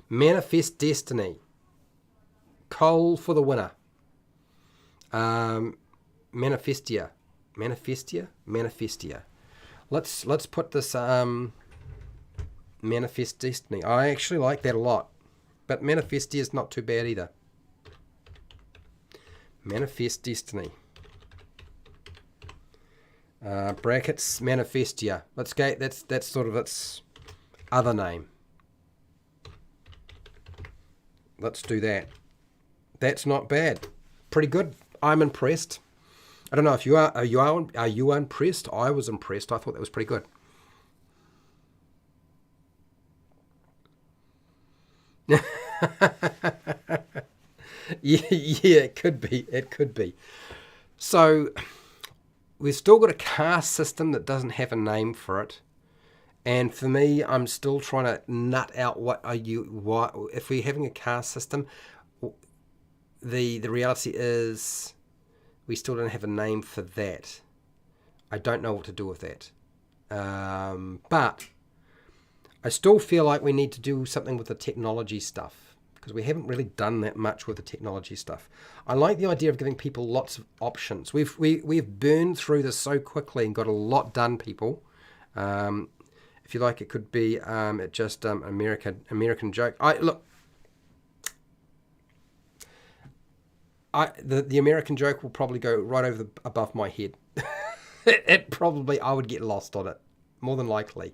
manifest destiny. Coal for the winner. Manifestia. Let's put this manifest destiny. I actually like that a lot, but manifestia is not too bad either. Manifest destiny. Brackets manifestia. Let's go. That's sort of its other name. Let's do that. That's not bad. Pretty good. I'm impressed. I don't know if you are. Are you impressed? I was impressed. I thought that was pretty good. Yeah, it could be. It could be. So we've still got a caste system that doesn't have a name for it. And for me, I'm still trying to nut out what if we're having a caste system, the reality is we still don't have a name for that. I don't know what to do with that. But I still feel like we need to do something with the technology stuff, because we haven't really done that much with the technology stuff. I like the idea of giving people lots of options. We've burned through this so quickly and got a lot done, people. If you like, it could be just American joke. The American joke will probably go right over above my head. I would get lost on it, more than likely.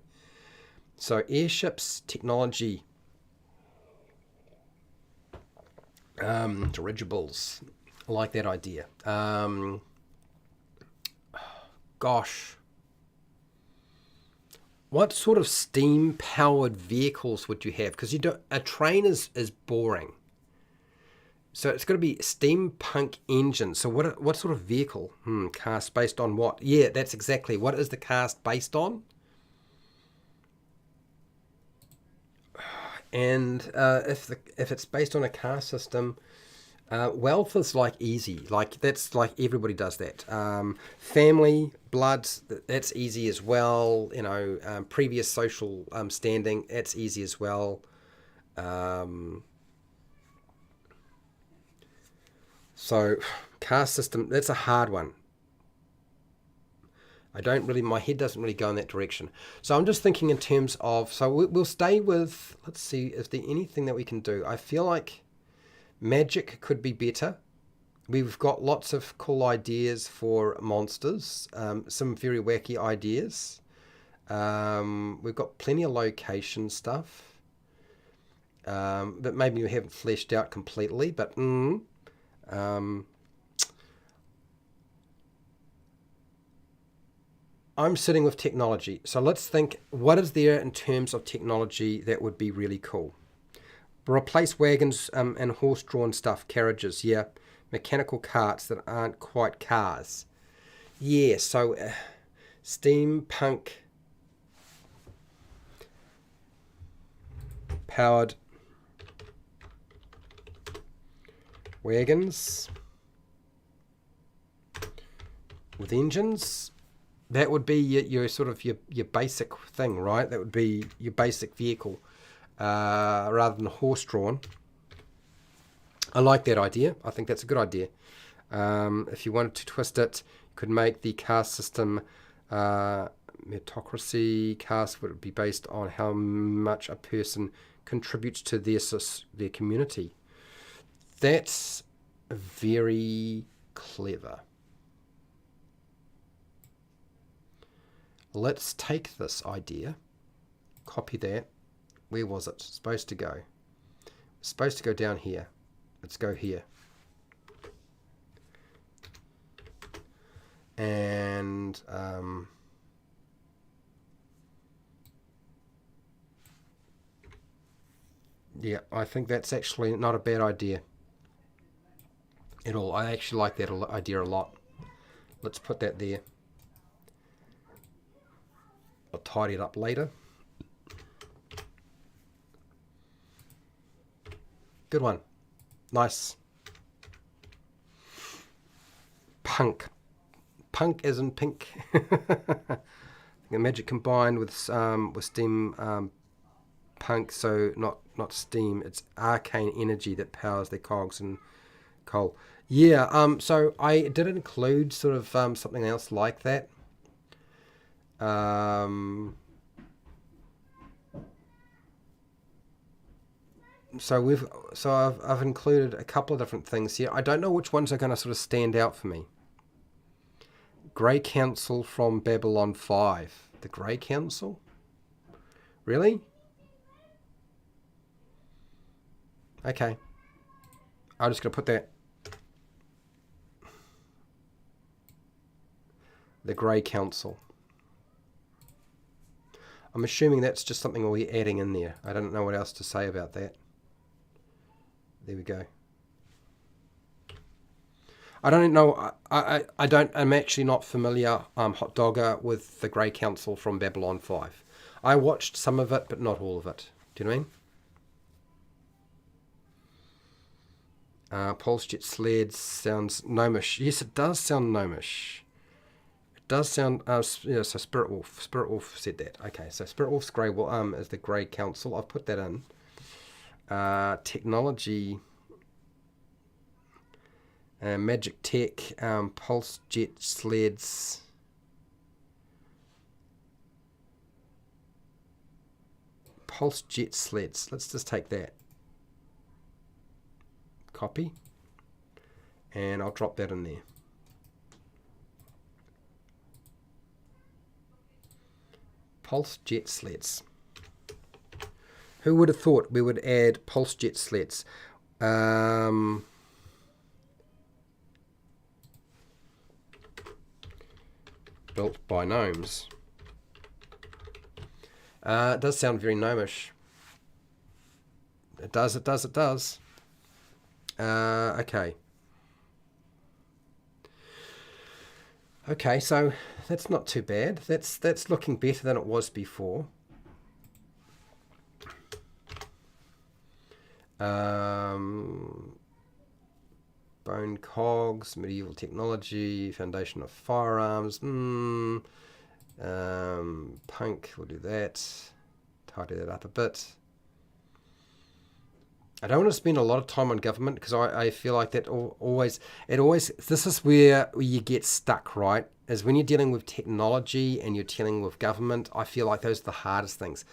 So airships, technology, dirigibles. I like that idea. Gosh. What sort of steam-powered vehicles would you have? Because a train is boring. So it's got to be steampunk engine. So what sort of vehicle? Cast based on what? Yeah, that's exactly. What is the cast based on? And if it's based on a caste system, wealth is like easy. Like that's like everybody does that. Family, blood, that's easy as well. Previous social standing, that's easy as well. So caste system, that's a hard one. My head doesn't really go in that direction. So I'm just thinking in terms of, so we'll stay with, let's see if there's anything that we can do. I feel like magic could be better. We've got lots of cool ideas for monsters, some very wacky ideas. We've got plenty of location stuff that maybe we haven't fleshed out completely, but I'm sitting with technology. So let's think, what is there in terms of technology that would be really cool? Replace wagons and horse-drawn stuff, carriages, yeah. Mechanical carts that aren't quite cars. Yeah, so steampunk powered wagons with engines. That would be your sort of your basic thing, right? That would be your basic vehicle, rather than horse-drawn. I like that idea. I think that's a good idea. If you wanted to twist it, you could make the caste system meritocracy. Caste would be based on how much a person contributes to their community. That's very clever. Let's take this idea, copy that, Where was it supposed to go? It's supposed to go down here. Let's go here. And yeah, I think that's actually not a bad idea at all. I actually like that idea a lot. Let's put that there. I'll tidy it up later. Good one. Nice. Punk. Punk as in pink. The magic combined with steam punk, so not steam, it's arcane energy that powers their cogs and coal. Yeah, so I did include sort of something else like that. So I've included a couple of different things here. I don't know which ones are going to sort of stand out for me. Grey Council from Babylon 5. The Grey Council? Really? Okay. I'm just going to put that. The Grey Council. I'm assuming that's just something we'll be adding in there. I don't know what else to say about that. There we go. I don't know. I'm actually not familiar, hot dogger, with the Grey Council from Babylon 5. I watched some of it, but not all of it. Do you know what I mean? Pulse jet sleds sounds gnomish. Yes, it does sound gnomish. It does sound. So Spirit Wolf. Spirit Wolf said that. Okay, so Spirit Wolf's Grey is the Grey Council. I've put that in. Technology. Magic tech, pulse jet sleds. Pulse jet sleds. Let's just take that. Copy. And I'll drop that in there. Pulse jet sleds. Who would have thought we would add pulse jet sleds? Built by gnomes. It does sound very gnomish. It does. Okay. Okay, so that's not too bad. That's looking better than it was before. Bone cogs, medieval technology, foundation of firearms. Punk, we'll do that. Tidy that up a bit. I don't want to spend a lot of time on government because I feel like that always, this is where you get stuck, right? Is when you're dealing with technology and you're dealing with government, I feel like those are the hardest things.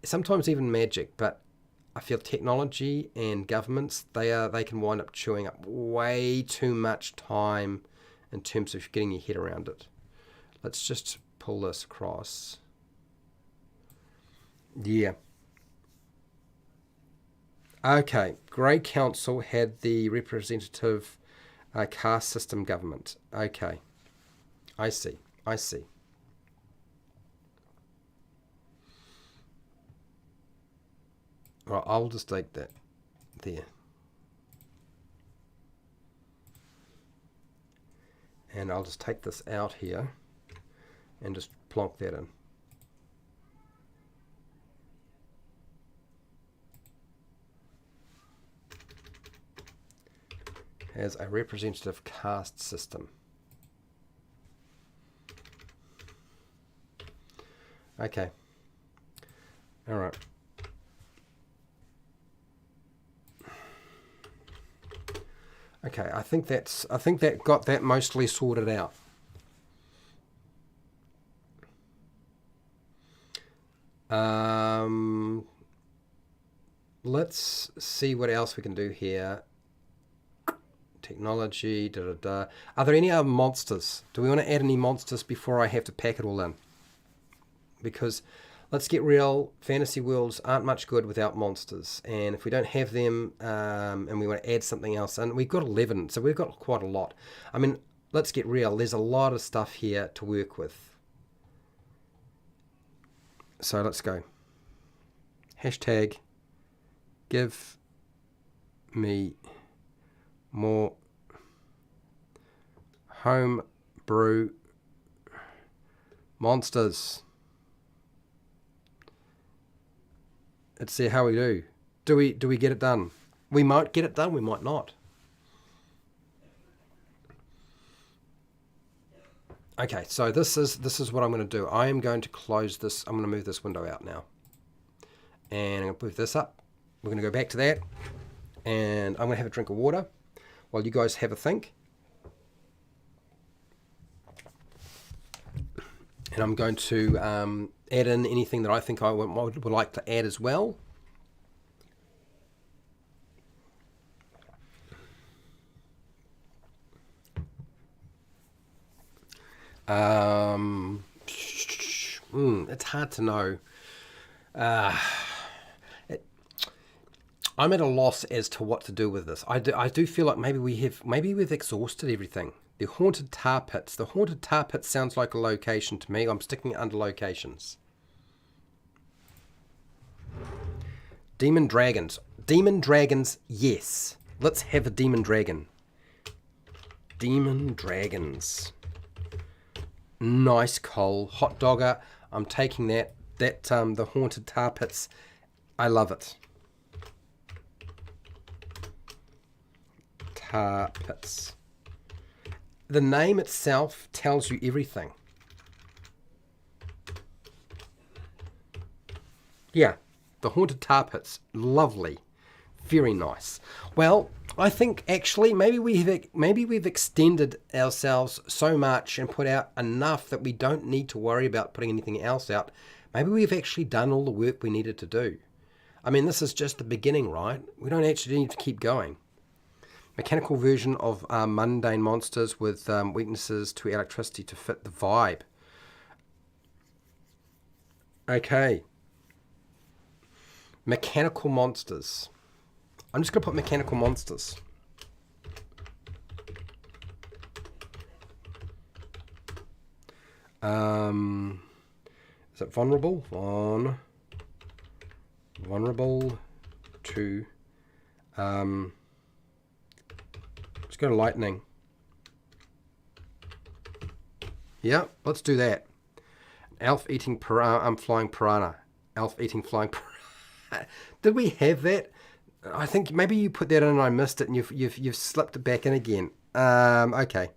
Sometimes even magic, but I feel technology and governments, they can wind up chewing up way too much time in terms of getting your head around it. Let's just pull this across. Yeah. Okay, Grey Council had the representative caste system government. Okay, I see. Right, I'll just take that there. And I'll just take this out here and just plonk that in. Has a representative caste system. Okay. All right. Okay, I think that got that mostly sorted out. Let's see what else we can do here. Technology, Are there any other monsters? Do we want to add any monsters before I have to pack it all in? Because Let's get real. Fantasy worlds aren't much good without monsters. And if we don't have them and we want to add something else, and we've got 11, so we've got quite a lot. I mean, let's get real. There's a lot of stuff here to work with. So let's go. Hashtag give me more homebrew monsters. Let's see how we do. Do we get it done? We might get it done, we might not. Okay, so this is what I'm going to do. I am going to close this. I'm going to move this window out now. And I'm going to move this up. We're going to go back to that. And I'm going to have a drink of water while you guys have a think. And I'm going to add in anything that I think I would like to add as well. It's hard to know. I'm at a loss as to what to do with this. I do feel like maybe we've exhausted everything. The haunted tar pits. The haunted tar pit sounds like a location to me. I'm sticking it under locations. Demon dragons. Demon dragons, yes. Let's have a demon dragon. Demon dragons. Nice coal. Hot dogger. I'm taking that. The haunted tar pits. I love it. Tar pits. The name itself tells you everything. Yeah, the haunted tar pits. Lovely. Very nice. Well, I think actually maybe we've extended ourselves so much and put out enough that we don't need to worry about putting anything else out. Maybe we've actually done all the work we needed to do. I mean, this is just the beginning, right? We don't actually need to keep going. Mechanical version of mundane monsters with weaknesses to electricity to fit the vibe. Okay. Mechanical monsters. I'm just going to put mechanical monsters. Is it vulnerable? Vulnerable to... let's go to lightning. Yeah, let's do that. Elf eating piranha. Flying piranha. Elf eating flying piranha. Did we have that? I think maybe you put that in and I missed it, and you've slipped it back in again. Okay.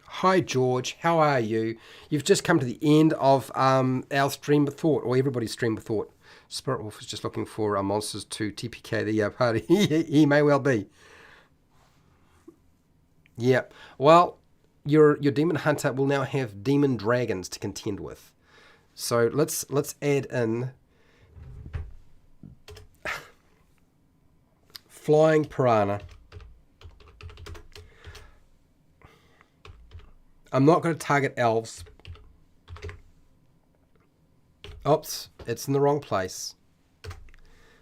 Hi George, how are you? You've just come to the end of our stream of thought, or everybody's stream of thought. Spirit Wolf is just looking for monsters to TPK the party. He may well be. Yeah. Well, your demon hunter will now have demon dragons to contend with. So let's add in flying piranha. I'm not going to target elves. Oops, it's in the wrong place.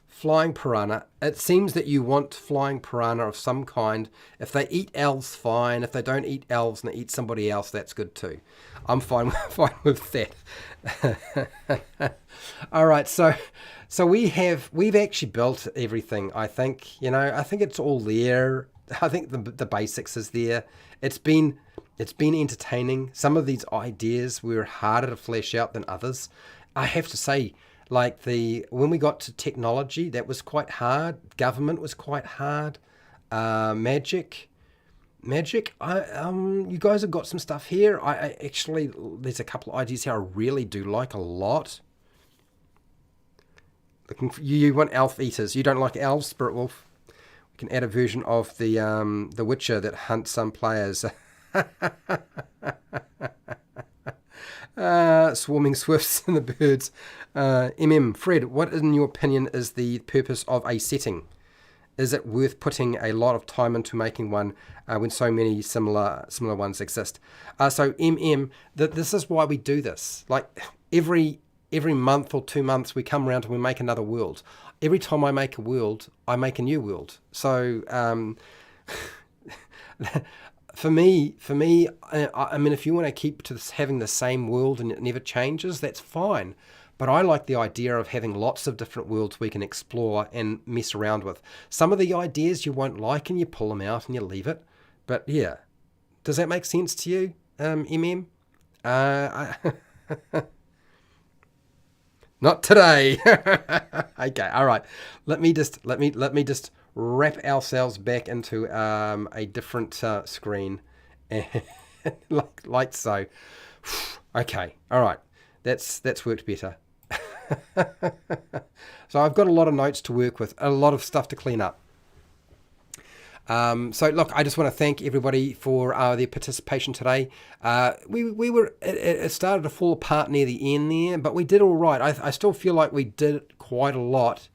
Flying piranha. It seems that you want flying piranha of some kind. If they eat elves, fine. If they don't eat elves and they eat somebody else, that's good too. I'm fine with that. All right, so we've actually built everything. I think I think it's all there. I think the basics is there. It's been entertaining. Some of these ideas were harder to flesh out than others. I have to say, like when we got to technology, that was quite hard. Government was quite hard. Magic. You guys have got some stuff here. I actually, there's a couple of ideas here I really do like a lot. Looking for you want elf eaters. You don't like elves, Spirit Wolf. We can add a version of the Witcher that hunts some players. Swarming swifts and the birds. Fred, what in your opinion is the purpose of a setting? Is it worth putting a lot of time into making one when so many similar ones exist? So this is why we do this. Like every month or 2 months, we come around and we make another world. Every time I make a world, I make a new world. So for me, I mean, if you want to keep to having the same world and it never changes, that's fine. But I like the idea of having lots of different worlds we can explore and mess around with. Some of the ideas you won't like and you pull them out and you leave it. But yeah, does that make sense to you, Not today. Okay, all right. Let me just wrap ourselves back into a different screen, like so. Okay, all right. That's worked better. So I've got a lot of notes to work with, a lot of stuff to clean up. So look, I just want to thank everybody for their participation today. It started to fall apart near the end there, but we did all right. I still feel like we did quite a lot,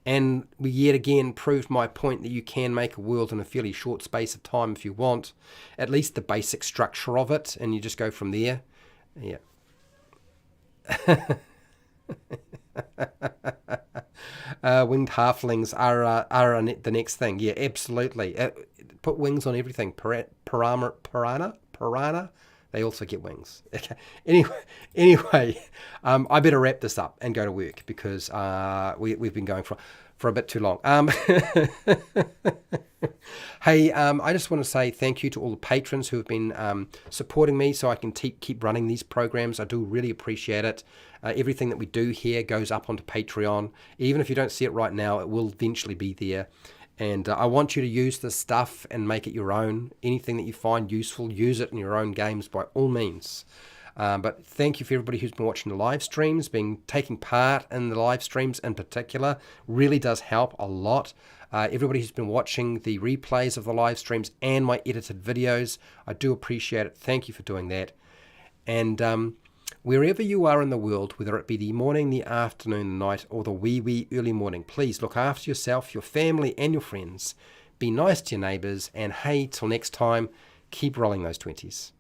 and we yet again proved my point that you can make a world in a fairly short space of time if you want, at least the basic structure of it, and you just go from there. Yeah. Winged halflings are the next thing. Yeah, absolutely. Put wings on everything. Piranha. They also get wings. Okay. Anyway, I better wrap this up and go to work because we've been going for a bit too long. Hey, I just want to say thank you to all the patrons who have been supporting me so I can keep running these programs. I do really appreciate it. Everything that we do here goes up onto Patreon. Even if you don't see it right now, it will eventually be there. And I want you to use this stuff and make it your own. Anything that you find useful, use it in your own games by all means. But thank you for everybody who's been watching the live streams, taking part in the live streams in particular. Really does help a lot. Everybody who's been watching the replays of the live streams and my edited videos, I do appreciate it. Thank you for doing that. And wherever you are in the world, whether it be the morning, the afternoon, the night, or the wee early morning, please look after yourself, your family, and your friends. Be nice to your neighbours, and hey, till next time, keep rolling those 20s.